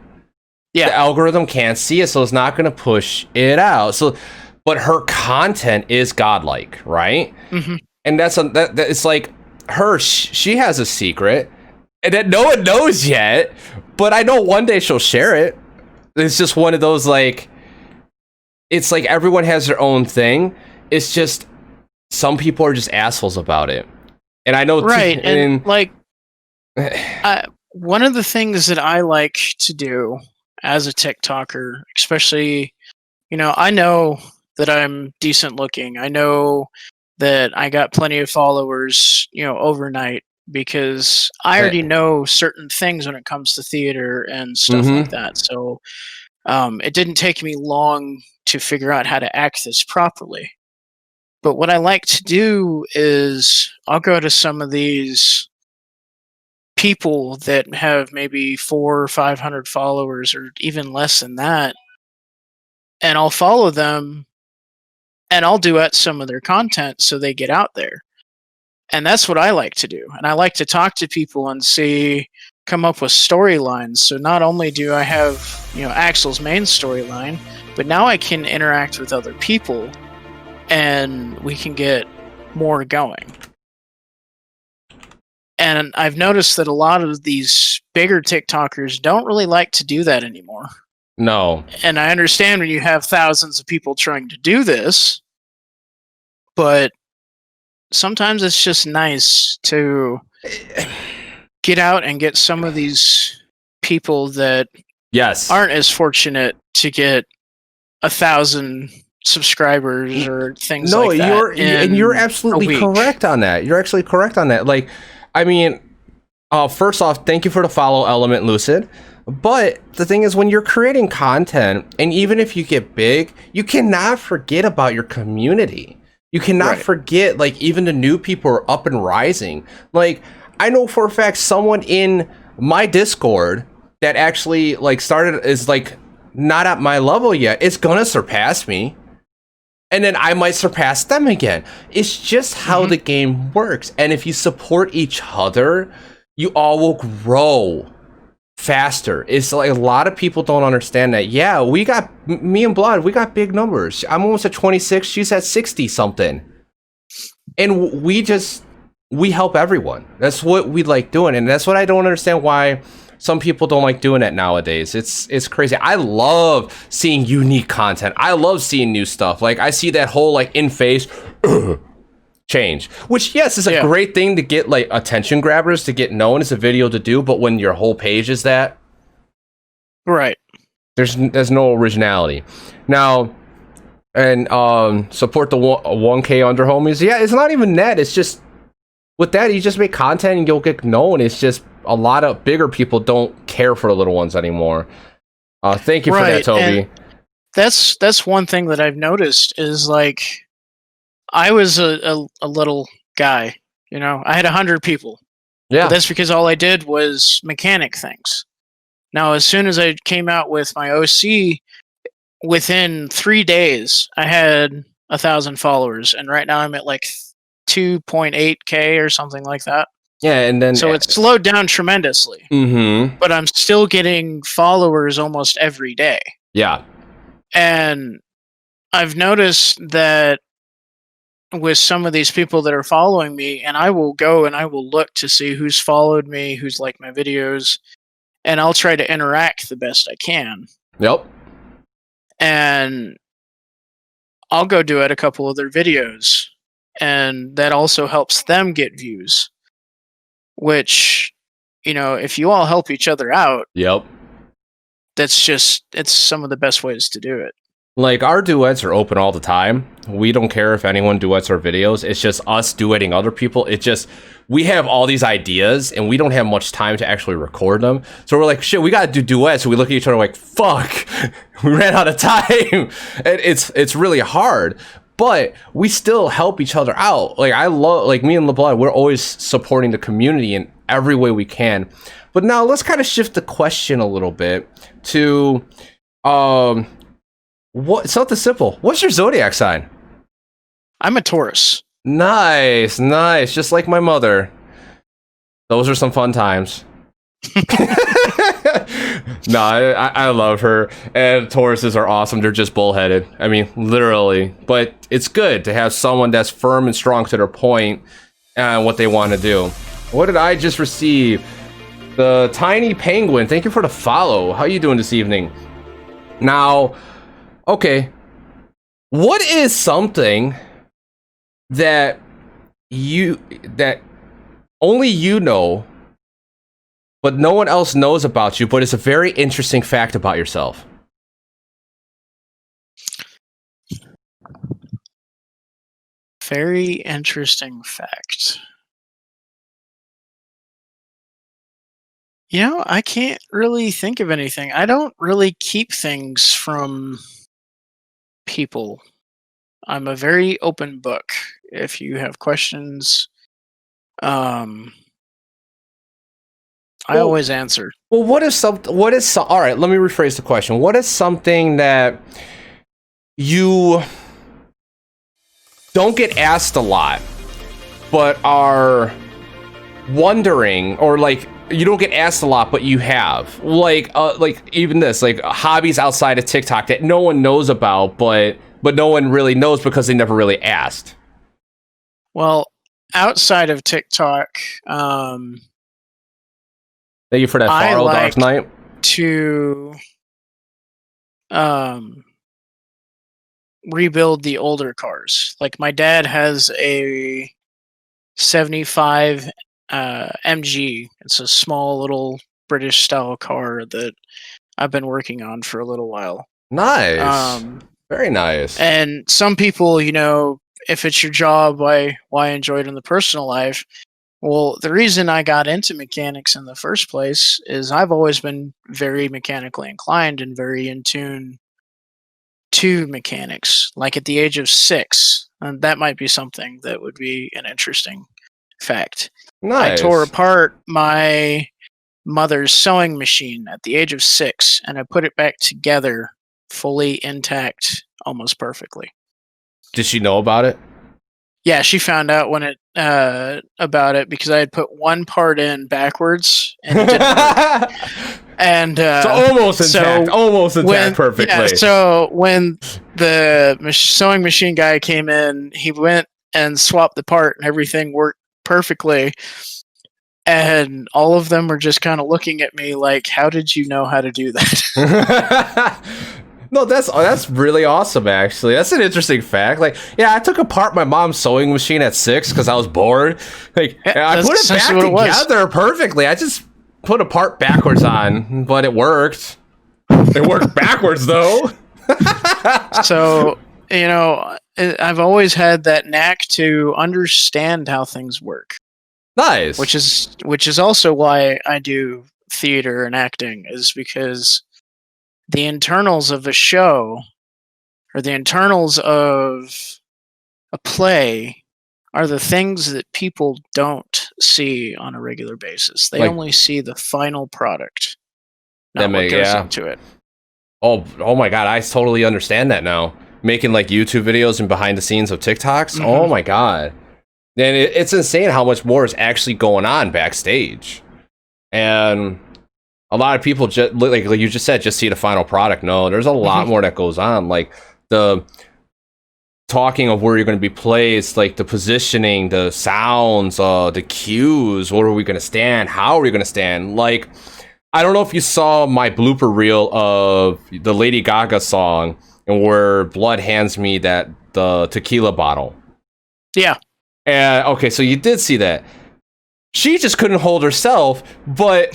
S2: Yeah.
S1: The algorithm can't see it, so it's not going to push it out. So, but her content is godlike, right?
S2: Mm-hmm.
S1: And that it's like she has a secret, and that no one knows yet. But I know one day she'll share it. It's just one of those, like, it's like everyone has their own thing. It's just some people are just assholes about it, and I know,
S2: right? And like, one of the things that I like to do as a TikToker, especially, I know that I'm decent looking. I know that I got plenty of followers, overnight, because I already know certain things when it comes to theater and stuff like that. So it didn't take me long to figure out how to act this properly. But what I like to do is I'll go to some of these people that have maybe 400 or 500 followers, or even less than that, and I'll follow them, and I'll duet some of their content so they get out there. And that's what I like to do. And I like to talk to people and come up with storylines. So not only do I have, Axel's main storyline, but now I can interact with other people, and we can get more going. And I've noticed that a lot of these bigger TikTokers don't really like to do that anymore.
S1: No.
S2: And I understand when you have thousands of people trying to do this, but sometimes it's just nice to get out and get some of these people that aren't as fortunate to get 1,000 subscribers or things like that.
S1: And you're absolutely correct on that. You're actually correct on that. Like, I mean, first off, thank you for the follow, Element Lucid. But the thing is, when you're creating content, and even if you get big, you cannot forget about your community. You cannot forget, like, even the new people are up and rising. Like, I know for a fact someone in my Discord that actually, like, started is, like, not at my level yet. It's gonna surpass me. And then I might surpass them again. It's just how the game works. And if you support each other, you all will grow faster. It's like a lot of people don't understand that. Yeah, me and Blood, we got big numbers. I'm almost at 26. She's at 60 something. And we help everyone. That's what we like doing. And that's what I don't understand why some people don't like doing that nowadays. It's crazy. I love seeing unique content. I love seeing new stuff. Like, I see that whole, like, in-face change, which, yes, is a great thing to get, like, attention grabbers, to get known as a video to do, but when your whole page is that,
S2: right,
S1: there's no originality. Now, and support the 1K under homies. Yeah, it's not even that. It's just, with that, you just make content and you'll get known. It's just a lot of bigger people don't care for the little ones anymore. Thank you for that, Toby.
S2: And that's one thing that I've noticed is, like, I was a little guy, I had 100 people.
S1: Yeah.
S2: But that's because all I did was mechanic things. Now, as soon as I came out with my OC, within 3 days, I had 1,000 followers. And right now I'm at like 2.8K or something like that.
S1: Yeah, and then
S2: so it's slowed down tremendously. But I'm still getting followers almost every day.
S1: Yeah.
S2: And I've noticed that with some of these people that are following me, and I will go and I will look to see who's followed me, who's liked my videos, and I'll try to interact the best I can.
S1: Yep.
S2: And I'll go duet a couple of their videos, and that also helps them get views. Which, if you all help each other out,
S1: yep,
S2: it's some of the best ways to do it.
S1: Like, our duets are open all the time. We don't care if anyone duets our videos. It's just us duetting other people. It's just, we have all these ideas and we don't have much time to actually record them. So we're like, shit, we gotta do duets. So we look at each other like, fuck, we ran out of time. And it's really hard. But we still help each other out. Like, I love, like, me and LeBlanc, we're always supporting the community in every way we can. But now let's kind of shift the question a little bit to, something simple. What's your zodiac sign?
S2: I'm a Taurus.
S1: Nice, nice. Just like my mother. Those are some fun times. No, I love her. And Tauruses are awesome. They're just bullheaded. I mean, literally. But it's good to have someone that's firm and strong to their point and what they want to do. What did I just receive? The Tiny Penguin. Thank you for the follow. How you doing this evening? Now, okay. What is something that only you know, but no one else knows about you, but it's a very interesting fact about yourself?
S2: Very interesting fact. I can't really think of anything. I don't really keep things from people. I'm a very open book. If you have questions, I always answer.
S1: Well, all right, let me rephrase the question. What is something that you don't get asked a lot, but are wondering, or like you don't get asked a lot, but you have, like even this, like hobbies outside of TikTok that no one knows about, but no one really knows because they never really asked?
S2: Well, outside of TikTok,
S1: Thank you for that far dark night.
S2: To rebuild the older cars. Like my dad has a 75 MG. It's a small little British style car that I've been working on for a little while.
S1: Nice. Very nice.
S2: And some people, if it's your job, why enjoy it in the personal life? Well, the reason I got into mechanics in the first place is I've always been very mechanically inclined and very in tune to mechanics. Like at the age of 6, and that might be something that would be an interesting fact.
S1: Nice.
S2: I tore apart my mother's sewing machine at the age of 6, and I put it back together fully intact, almost perfectly.
S1: Did she know about it?
S2: Yeah, she found out about it because I had put one part in backwards and it didn't work. And
S1: so almost intact, perfectly.
S2: Yeah, so when the sewing machine guy came in, he went and swapped the part, and everything worked perfectly. And all of them were just kind of looking at me like, "How did you know how to do that?"
S1: No, that's really awesome, actually. That's an interesting fact. Like, yeah, I took apart my mom's sewing machine at 6 because I was bored. Like, yeah, I put it back together perfectly. I just put a part backwards on, but it worked. It worked backwards, though.
S2: So, I've always had that knack to understand how things work.
S1: Nice.
S2: Which is also why I do theater and acting, is because the internals of a show or the internals of a play are the things that people don't see on a regular basis. They only see the final product, not what goes into it.
S1: Oh my God, I totally understand that now. Making like YouTube videos and behind the scenes of TikToks. Mm-hmm. Oh my God. And it's insane how much more is actually going on backstage. And a lot of people just like you just said, just see the final product. No, there's a lot more that goes on. Like the talking of where you're going to be placed, like the positioning, the sounds, the cues. Where are we going to stand? How are we going to stand? Like, I don't know if you saw my blooper reel of the Lady Gaga song and where Blood hands me the tequila bottle.
S2: Yeah.
S1: And okay, so you did see that. She just couldn't hold herself, but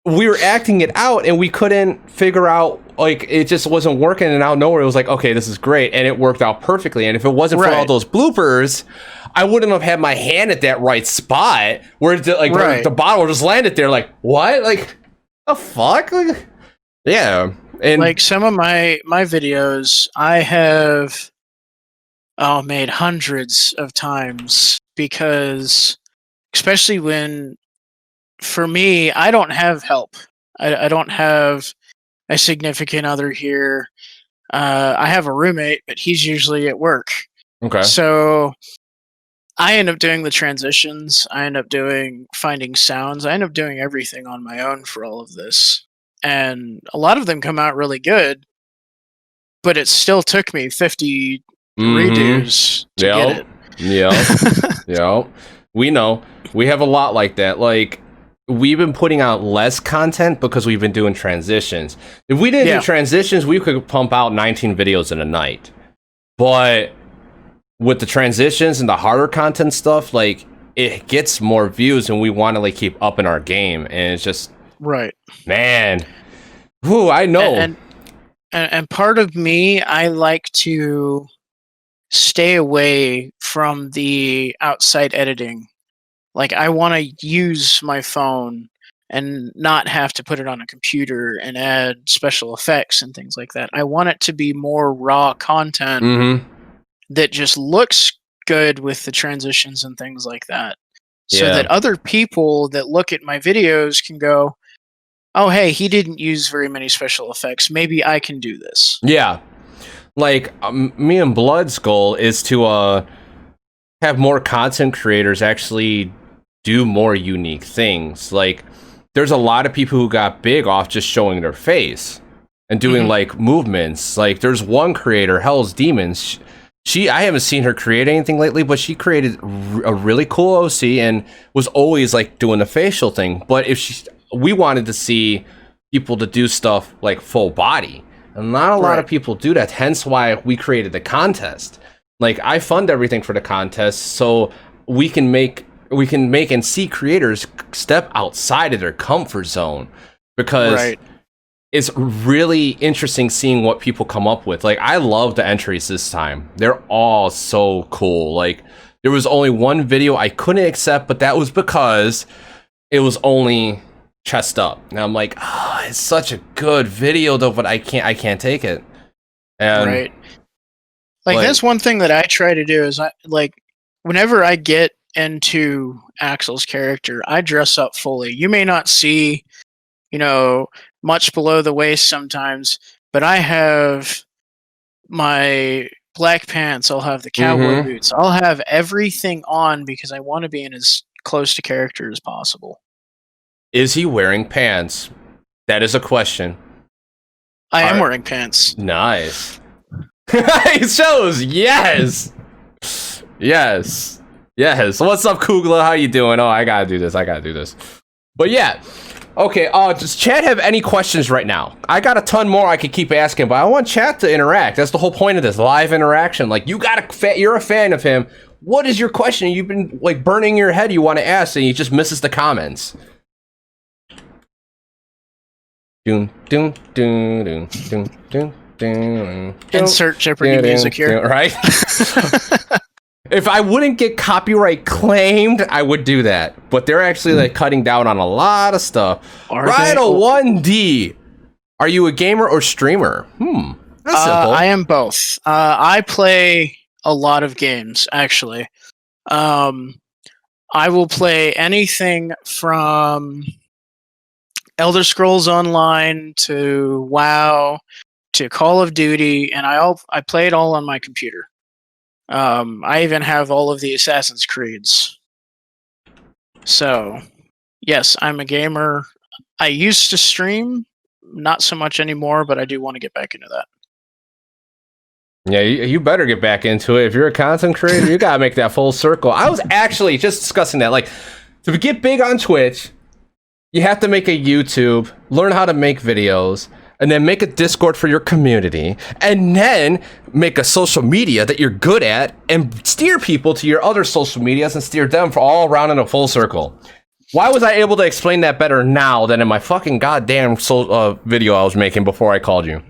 S1: we were acting it out and we couldn't figure out, like, it just wasn't working, and out of nowhere it was like, okay, this is great, and it worked out perfectly. And if it wasn't for all those bloopers, I wouldn't have had my hand at that right spot where the bottle just landed there. Like, what? Like, the fuck? Like, yeah. And
S2: like some of my videos I have made hundreds of times, because especially when, for me, I don't have help. I don't have a significant other here. I have a roommate, but he's usually at work.
S1: Okay.
S2: So I end up doing the transitions. I end up finding sounds. I end up doing everything on my own for all of this. And a lot of them come out really good, but it still took me 50 redos to get it.
S1: Yeah. We know. We have a lot like that. Like, we've been putting out less content because we've been doing transitions. If we didn't do transitions, we could pump out 19 videos in a night. But with the transitions and the harder content stuff, like, it gets more views and we want to like keep upping our game. And it's just,
S2: right,
S1: man. Whew, I know.
S2: And part of me, I like to stay away from the outside editing. Like, I want to use my phone and not have to put it on a computer and add special effects and things like that. I want it to be more raw content that just looks good with the transitions and things like that. So that other people that look at my videos can go, oh, hey, he didn't use very many special effects. Maybe I can do this.
S1: Yeah. Like, me and Blood's goal is to have more content creators actually do more unique things. Like, there's a lot of people who got big off just showing their face and doing like movements. Like, there's one creator, Hell's Demons. I haven't seen her create anything lately, but she created a really cool OC and was always like doing the facial thing. But we wanted to see people to do stuff like full body, and not a lot of people do that. Hence why we created the contest. Like, I fund everything for the contest so we can make and see creators step outside of their comfort zone, because it's really interesting seeing what people come up with. Like, I love the entries this time. They're all so cool. Like, there was only one video I couldn't accept, but that was because it was only chest up. And I'm like, it's such a good video though, but I can't take it. And
S2: like, that's one thing that I try to do is whenever I get into Axel's character, I dress up fully. You may not see, much below the waist sometimes, but I have my black pants, I'll have the cowboy boots, I'll have everything on because I want to be in as close to character as possible.
S1: Is he wearing pants? That is a question.
S2: I am wearing pants.
S1: Nice. It shows. Yes. What's up, Kugla? How you doing? Oh, I gotta do this. But yeah. Okay, does chat have any questions right now? I got a ton more I could keep asking, but I want chat to interact. That's the whole point of this, live interaction. Like, you're a fan of him. What is your question? You've been like burning your head you want to ask, and he just misses the comments.
S2: Insert Jeopardy music here.
S1: Right? If I wouldn't get copyright claimed, I would do that. But they're actually like cutting down on a lot of stuff. Rhino1D. Are you a gamer or streamer? That's simple.
S2: I am both. I play a lot of games, actually. I will play anything from Elder Scrolls Online to WoW to Call of Duty, and I play it all on my computer. I even have all of the Assassin's Creeds. So, yes, I'm a gamer. I used to stream, not so much anymore, but I do want to get back into that.
S1: Yeah, you better get back into it. If you're a content creator, you gotta make that full circle. I was actually just discussing that. Like, to get big on Twitch, you have to make a YouTube, learn how to make videos, and then make a Discord for your community, and then make a social media that you're good at, and steer people to your other social medias and steer them for all around in a full circle. Why was I able to explain that better now than in my fucking goddamn video I was making before I called you?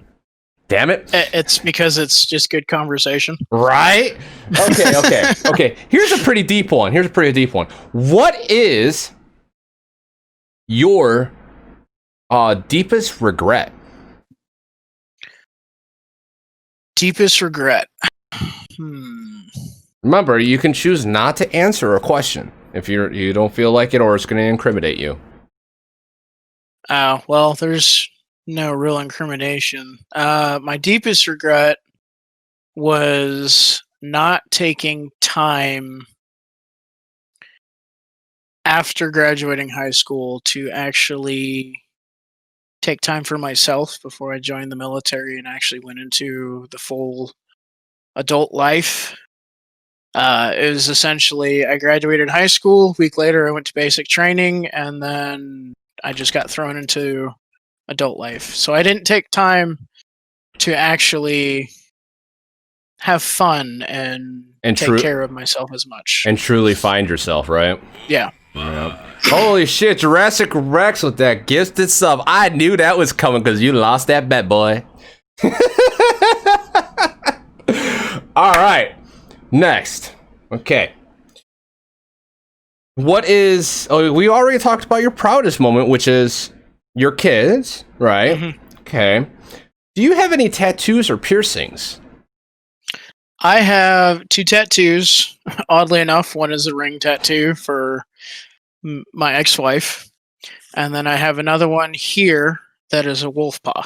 S1: Damn it.
S2: It's because it's just good conversation.
S1: Right? Okay. Here's a pretty deep one. What is your deepest regret?
S2: Deepest regret.
S1: Remember, you can choose not to answer a question if you don't feel like it or it's going to incriminate you.
S2: Well, there's no real incrimination. My deepest regret was not taking time after graduating high school to actually take time for myself before I joined the military and actually went into the full adult life. It was essentially, I graduated high school. A week later, I went to basic training, and then I just got thrown into adult life. So I didn't take time to actually have fun and take care of myself as much.
S1: And truly find yourself, right?
S2: Yeah.
S1: Holy shit, Jurassic Rex with that gifted sub. I knew that was coming because you lost that bet, boy. All right. Next. Okay. What is... Oh, we already talked about your proudest moment, which is your kids, right? Mm-hmm. Okay. Do you have any tattoos or piercings?
S2: I have 2 tattoos. Oddly enough, one is a ring tattoo for my ex-wife. And then I have another one here that is a wolf paw.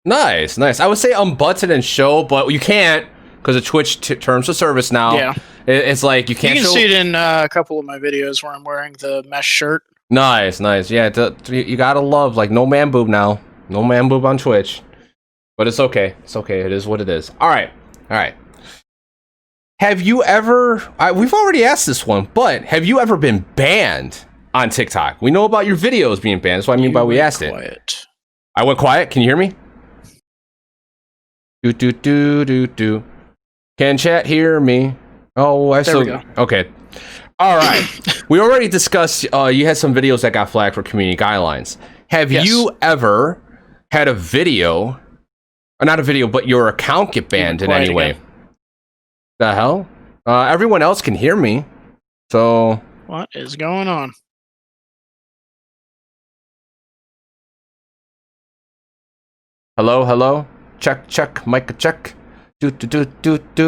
S1: Nice, nice. I would say unbutton and show, but you can't because of Twitch terms of service now.
S2: Yeah.
S1: It's like you can't
S2: You can
S1: show...
S2: see it in a couple of my videos where I'm wearing the mesh shirt.
S1: Nice, nice. Yeah, you gotta love, like, no man boob now. No man boob on Twitch. But it's okay. It's okay. It is what it is. All right. All right. Have you ever... we've already asked this one, but have you ever been banned on TikTok? We know about your videos being banned. That's what I mean by we asked it. I went quiet. Can you hear me? Do. Can chat hear me? Oh, I still... There we go. Okay. All right. We already discussed you had some videos that got flagged for community guidelines. Have you ever had a video... Or not a video, but your account get banned in any way? The hell? Everyone else can hear me. So...
S2: What is going on?
S1: Hello, hello? Check, mic check. Do.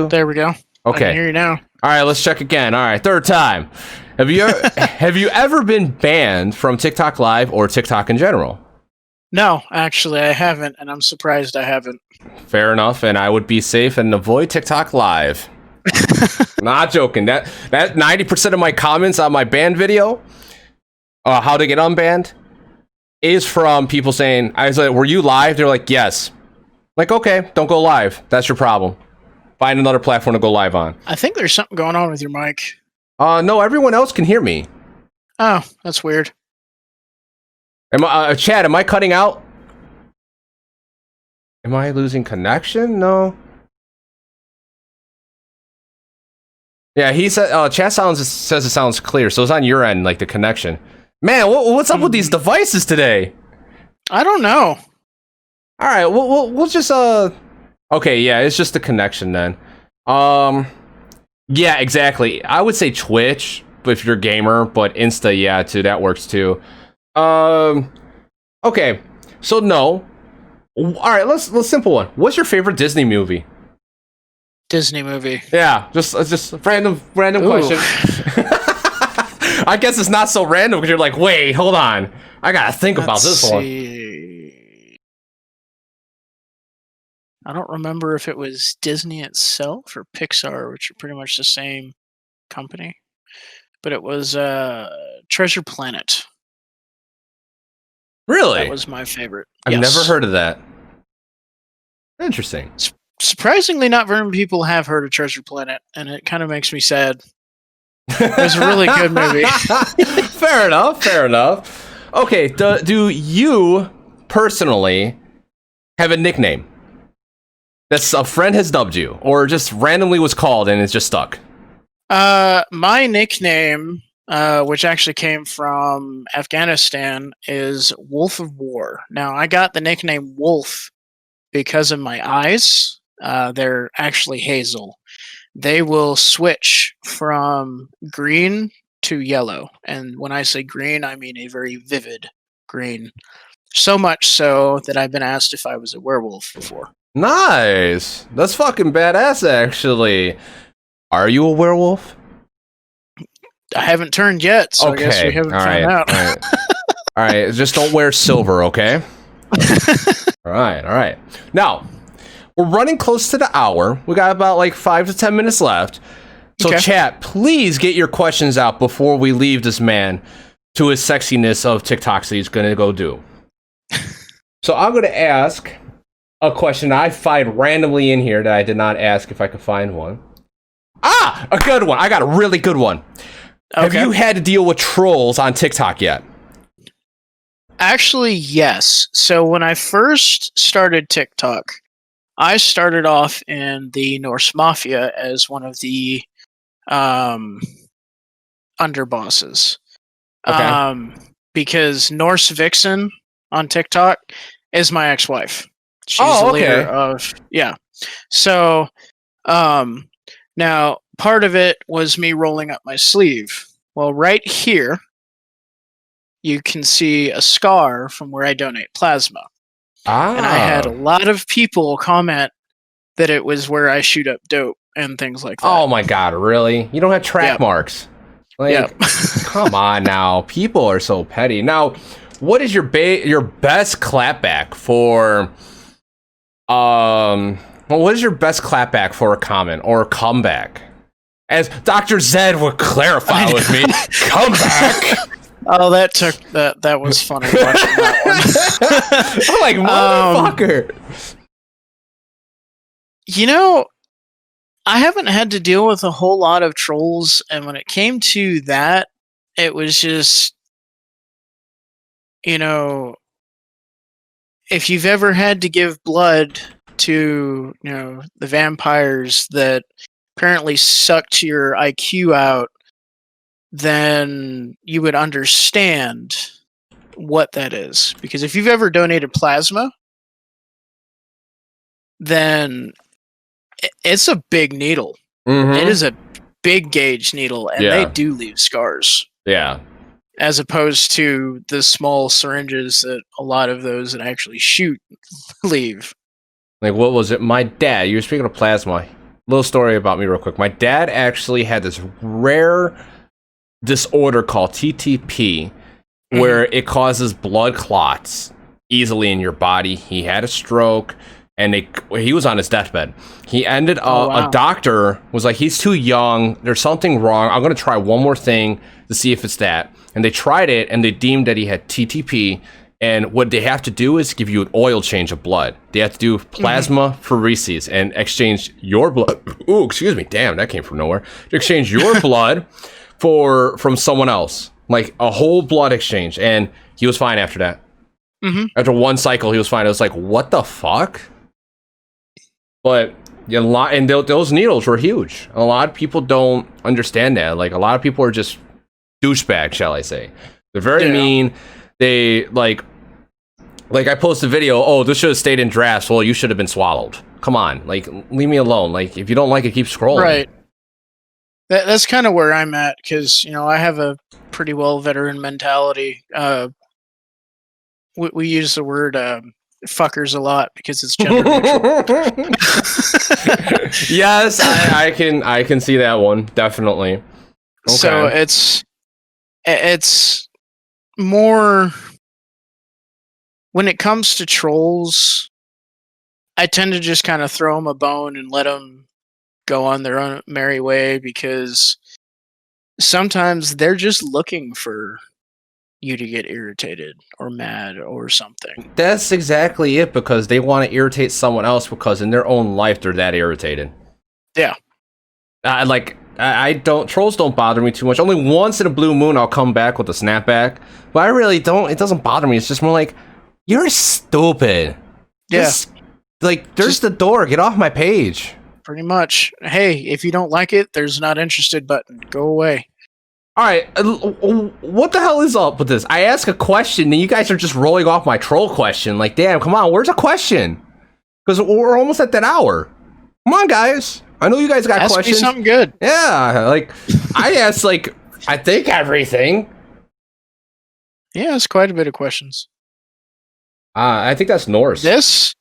S2: There we go.
S1: Okay.
S2: I can hear you now.
S1: All right, let's check again. All right, third time. Have you ever been banned from TikTok Live or TikTok in general?
S2: No, actually, I haven't, and I'm surprised I haven't.
S1: Fair enough, and I would be safe and avoid TikTok Live. Not joking. That 90% of my comments on my ban video, how to get unbanned, is from people saying, I was like, were you live? They're like, yes. Like, okay, don't go live. That's your problem. Find another platform to go live on.
S2: I think there's something going on with your mic.
S1: No, everyone else can hear me.
S2: Oh, that's weird.
S1: Chad, am I cutting out? Am I losing connection? No. Yeah, he said, chat says it sounds clear, so it's on your end, like the connection. Man, what's up with these devices today?
S2: I don't know.
S1: All right, we'll just okay, yeah, it's just the connection then. Yeah, exactly. I would say Twitch, but if you're a gamer, but Insta, yeah, too, that works too. Okay, so no. All right, let's simple one. What's your favorite Disney movie?
S2: Disney movie.
S1: Yeah, just random question. I guess it's not so random because you're like, wait, hold on, I gotta think about this one.
S2: I don't remember if it was Disney itself or Pixar, which are pretty much the same company, but it was Treasure Planet.
S1: Really?
S2: That was my favorite.
S1: I've never heard of that. Interesting.
S2: Surprisingly, not very many people have heard of Treasure Planet, and it kind of makes me sad. It was a really good movie.
S1: Fair enough. Okay, do you personally have a nickname that's a friend has dubbed you, or just randomly was called and it's just stuck?
S2: My nickname, which actually came from Afghanistan, is Wolf of War. Now, I got the nickname Wolf because of my eyes. They're actually hazel. They will switch from green to yellow. And when I say green, I mean a very vivid green. So much so that I've been asked if I was a werewolf before.
S1: Nice. That's fucking badass, actually. Are you a werewolf?
S2: I haven't turned yet, so
S1: okay.
S2: I guess we haven't found out.
S1: All right. All right, just don't wear silver, okay? All right. Now, we're running close to the hour. We got about like 5 to 10 minutes left. So, chat, please get your questions out before we leave this man. to his sexiness of TikToks that he's going to go do. So I'm going to ask a question I find randomly in here that I did not ask if I could find one. Ah, a good one. I got a really good one. Okay. Have you had to deal with trolls on TikTok yet?
S2: Actually, yes. So when I first started TikTok, I started off in the Norse Mafia as one of the underbosses.
S1: Okay.
S2: Because Norse Vixen on TikTok is my ex-wife. She's the leader of So now part of it was me rolling up my sleeve. Well, right here you can see a scar from where I donate plasma. And I had a lot of people comment that it was where I shoot up dope and things like that.
S1: Oh my god, really? You don't have track marks? Like, come on now. People are so petty. Now, what is your best clapback for what is your best clapback for a comment or a comeback? As DR.ZED would clarify with me, comeback.
S2: Oh, that was funny watching that one.
S1: I'm like, motherfucker.
S2: You know, I haven't had to deal with a whole lot of trolls, and when it came to that, it was just, you know, if you've ever had to give blood to, you know, the vampires that apparently sucked your IQ out, then you would understand what that is. Because if you've ever donated plasma, then it's a big needle. Mm-hmm. It is a big gauge needle, and they do leave scars.
S1: Yeah.
S2: As opposed to the small syringes that a lot of those that actually shoot leave.
S1: Like, what was it? My dad, you were speaking of plasma. Little story about me real quick. My dad actually had this rare disorder called TTP, where it causes blood clots easily in your body. He had a stroke, and he was on his deathbed. He ended up, a doctor was like, he's too young, there's something wrong, I'm going to try one more thing to see if it's that. And they tried it, and they deemed that he had TTP, and what they have to do is give you an oil change of blood. They have to do plasmapheresis and exchange your blood. Ooh, excuse me, damn, that came from nowhere. To exchange your blood from someone else, like a whole blood exchange, and he was fine after that. After one cycle, he was fine. It was like, what the fuck? But those needles were huge. A lot of people don't understand that. Like, a lot of people are just douchebags, shall I say? They're very mean. They like I posted a video. Oh, this should have stayed in drafts. Well, you should have been swallowed. Come on, like, leave me alone. Like, if you don't like it, keep scrolling.
S2: Right. That's kind of where I'm at, because, you know, I have a pretty well veteran mentality. We use the word fuckers a lot because it's gender neutral.
S1: Yes, I can see that one, definitely. Okay.
S2: So it's more, when it comes to trolls, I tend to just kind of throw them a bone and let them go on their own merry way, because sometimes they're just looking for you to get irritated or mad or something.
S1: That's exactly it, because they want to irritate someone else, because in their own life they're that irritated.
S2: Yeah.
S1: Trolls don't bother me too much. Only once in a blue moon I'll come back with a snapback, but I really don't. It doesn't bother me. It's just more like, you're stupid. Just, like, there's the door. Get off my page.
S2: Pretty much. Hey, if you don't like it, there's not interested button. Go away.
S1: All right, what the hell is up with this? I ask a question, and you guys are just rolling off my troll question. Like, damn, come on, where's a question? Because we're almost at that hour. Come on, guys. I know you guys got questions.
S2: Ask me something good.
S1: Yeah, like, I asked, like, I think everything.
S2: Yeah, it's quite a bit of questions.
S1: I think that's Norse.
S2: This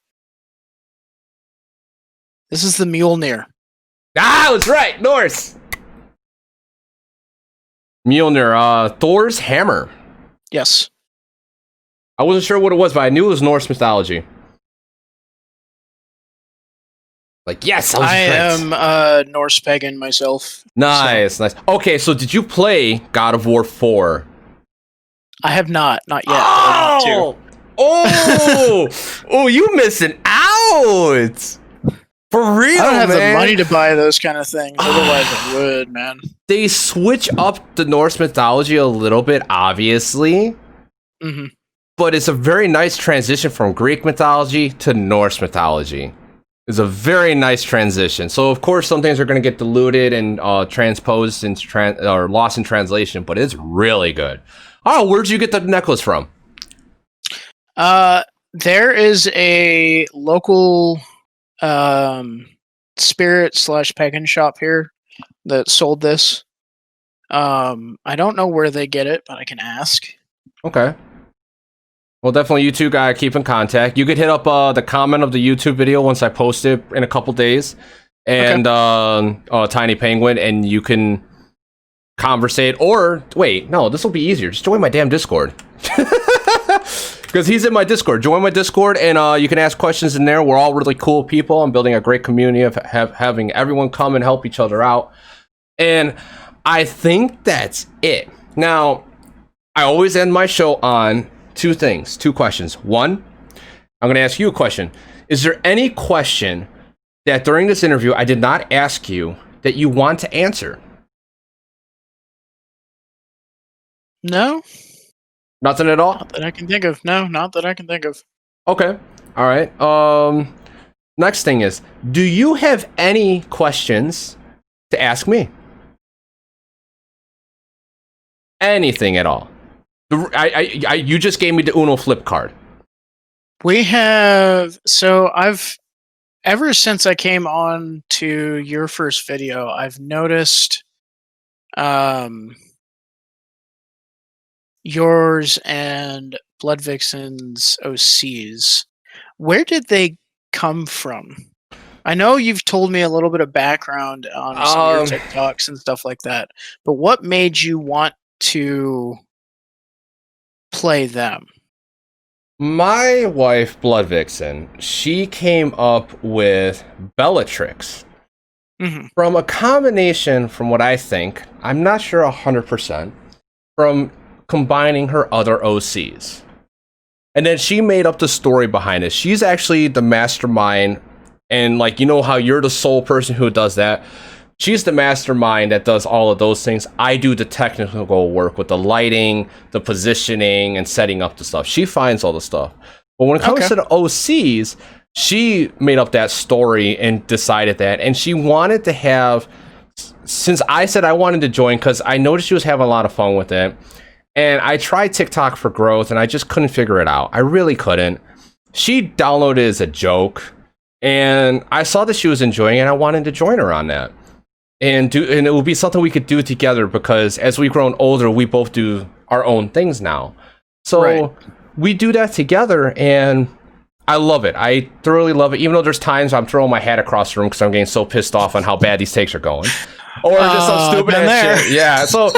S2: is the Mjolnir.
S1: I was right, Norse. Mjolnir, Thor's hammer.
S2: Yes.
S1: I wasn't sure what it was, but I knew it was Norse mythology. Like, yes,
S2: I am Norse pagan myself.
S1: Nice, so. Nice. Okay, so did you play God of War 4?
S2: I have not yet. But I want to.
S1: Oh, you missing out. For real,
S2: I don't have
S1: man.
S2: the money to buy those kind of things. Otherwise, I would, man.
S1: They switch up the Norse mythology a little bit, obviously.
S2: Mm-hmm.
S1: But it's a very nice transition from Greek mythology to Norse mythology. It's a very nice transition. So, of course, some things are going to get diluted and transposed or lost in translation, but it's really good. Oh, where'd you get the necklace from?
S2: There is a local spirit/pagan shop here that sold this. I don't know where they get it, but I can ask.
S1: Okay. Well, definitely you two gotta keep in contact. You could hit up the comment of the YouTube video once I post it in a couple days, and Tiny Penguin, and you can conversate. Or wait, no, this will be easier. Just join my damn Discord. Because he's in my Discord. Join my Discord, and you can ask questions in there. We're all really cool people. I'm building a great community of having everyone come and help each other out. And I think that's it. Now, I always end my show on two questions. One, I'm going to ask you a question. Is there any question that during this interview I did not ask you that you want to answer?
S2: No.
S1: Nothing at all?
S2: Not that I can think of. No, not that I can think of.
S1: Okay. All right. Next thing is, do you have any questions to ask me? Anything at all? You just gave me the Uno flip card.
S2: We have. So ever since I came on to your first video, I've noticed yours and Blood Vixen's OCs. Where did they come from? I know you've told me a little bit of background on some of your TikToks and stuff like that, but what made you want to play them?
S1: My wife, Blood Vixen, she came up with Bellatrix from a combination, from what I think, I'm not sure 100%, from combining her other OCs. And then she made up the story behind it. She's actually the mastermind, and like, you know how you're the sole person who does that? She's the mastermind that does all of those things. I do the technical work with the lighting, the positioning, and setting up the stuff. She finds all the stuff. But when it comes to the OCs, she made up that story and decided that. And she wanted to have, since I said I wanted to join, because I noticed she was having a lot of fun with it. And I tried TikTok for growth, and I just couldn't figure it out. I really couldn't. She downloaded it as a joke, and I saw that she was enjoying it, and I wanted to join her on that. And it will be something we could do together, because as we've grown older, we both do our own things now. So we do that together, and I love it. I thoroughly love it, even though there's times I'm throwing my hat across the room because I'm getting so pissed off on how bad these takes are going. Or just some stupid ass shit. Yeah, so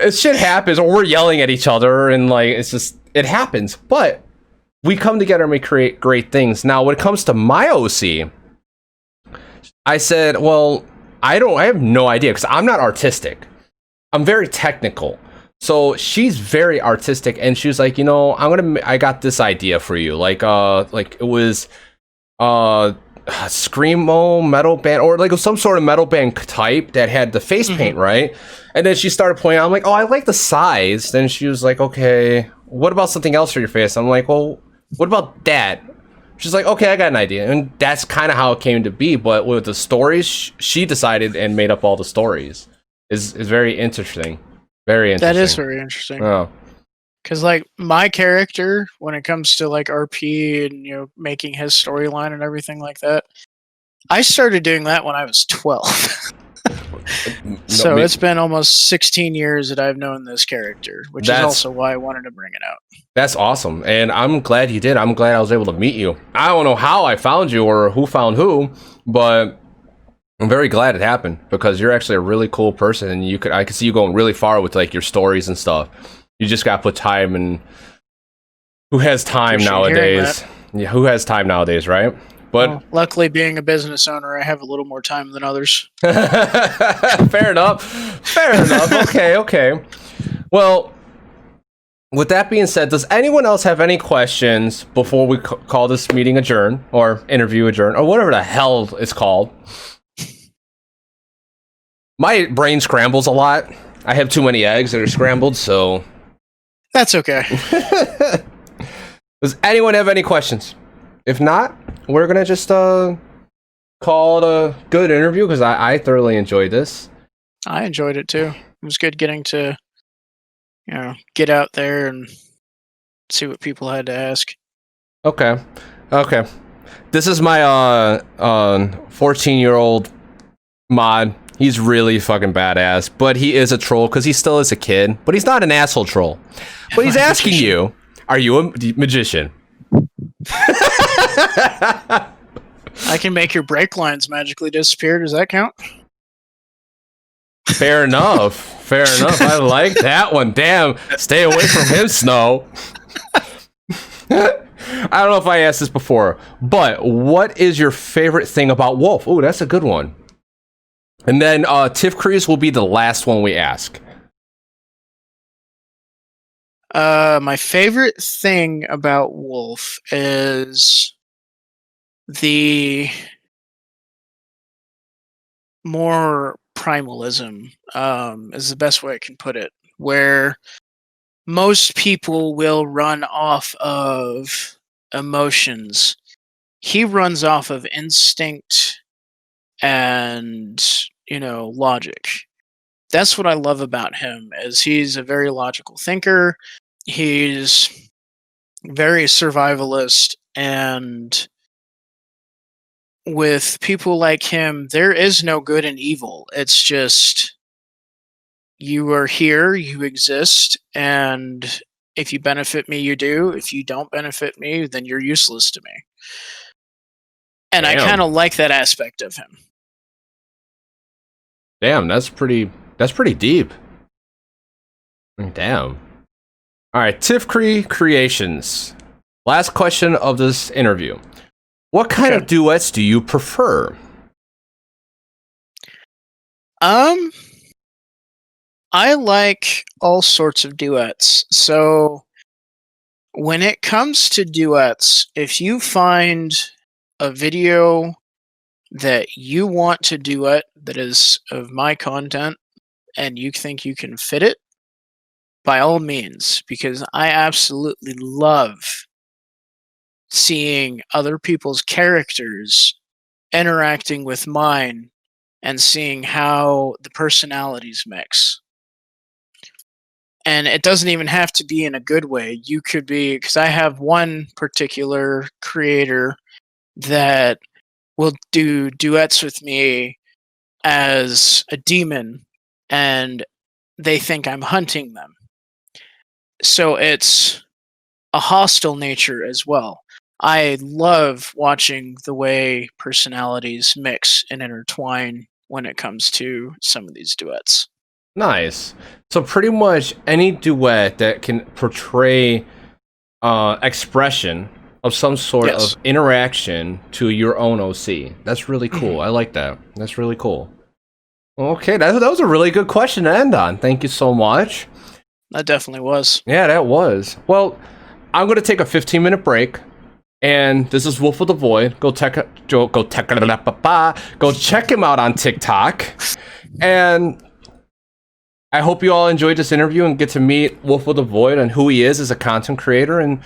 S1: shit happens, or we're yelling at each other, and like, it's just, it happens. But we come together and we create great things. Now, when it comes to my OC, I said, well, I have no idea, because I'm not artistic. I'm very technical. So she's very artistic, and she was like, you know, I got this idea for you. Like it was Screamo metal band, or like some sort of metal band type that had the face paint, right? And then she started pointing out, I'm like, oh, I like the size. Then she was like, okay, what about something else for your face? I'm like, well, what about that? She's like, okay, I got an idea. And that's kind of how it came to be. But with the stories, she decided and made up all the stories. Is very interesting. Very interesting.
S2: That is very interesting.
S1: Oh.
S2: Because, like, my character, when it comes to, like, RP and, you know, making his storyline and everything like that, I started doing that when I was 12. So it's been almost 16 years that I've known this character, which is also why I wanted to bring it out.
S1: That's awesome. And I'm glad you did. I'm glad I was able to meet you. I don't know how I found you or who found who, but I'm very glad it happened, because you're actually a really cool person, and I could see you going really far with like your stories and stuff. You just got to put time in. Who has time nowadays? Yeah, who has time nowadays, right? But
S2: well, luckily, being a business owner, I have a little more time than others.
S1: Fair enough. Fair enough. Okay. Well, with that being said, does anyone else have any questions before we call this meeting adjourn or interview adjourn or whatever the hell it's called? My brain scrambles a lot. I have too many eggs that are scrambled, so
S2: That's okay.
S1: does anyone have any questions? If not, we're gonna just call it a good interview because I thoroughly enjoyed this.
S2: I enjoyed it too. It was good getting to, get out there and see what people had to ask.
S1: Okay. This is my 14-year-old mod. He's really fucking badass, but he is a troll because he still is a kid. But he's not an asshole troll. But he's asking you, are you a magician?
S2: I can make your brake lines magically disappear. Does that count?
S1: Fair enough. I like that one. Damn. Stay away from him, Snow. I don't know if I asked this before, but what is your favorite thing about Wolf? Oh, that's a good one. And then Tiff Crease will be the last one we ask.
S2: My favorite thing about Wolf is the more primalism, is the best way I can put it, where most people will run off of emotions. He runs off of instinct and, logic. That's what I love about him, is he's a very logical thinker. He's very survivalist, and with people like him, there is no good and evil. It's just, you are here, you exist, and if you benefit me, you do. If you don't benefit me, then you're useless to me. And
S1: Damn.
S2: I kind of like that aspect of him.
S1: Damn, that's pretty deep. Damn. All right, Tiff Creations. Last question of this interview. What kind of duets do you prefer?
S2: I like all sorts of duets. So when it comes to duets, if you find a video that you want to duet that is of my content and you think you can fit it, by all means, because I absolutely love seeing other people's characters interacting with mine and seeing how the personalities mix. And it doesn't even have to be in a good way. You could be, because I have one particular creator that will do duets with me as a demon, and they think I'm hunting them. So it's a hostile nature as well. I love watching the way personalities mix and intertwine when it comes to some of these duets.
S1: Nice. So pretty much any duet that can portray expression of some sort of interaction to your own OC. That's really cool. I like that. That's really cool. Okay, that was a really good question to end on. Thank you so much.
S2: That definitely was.
S1: Yeah, that was. Well, I'm going to take a 15-minute break. And this is Wolf of the Void. Go check him out on TikTok. And I hope you all enjoyed this interview and get to meet Wolf of the Void and who he is as a content creator. And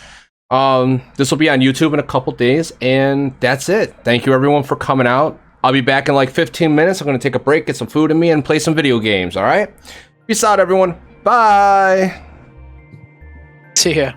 S1: this will be on YouTube in a couple days. And that's it. Thank you, everyone, for coming out. I'll be back in like 15 minutes. I'm going to take a break, get some food in me, and play some video games. All right? Peace out, everyone. Bye.
S2: See ya.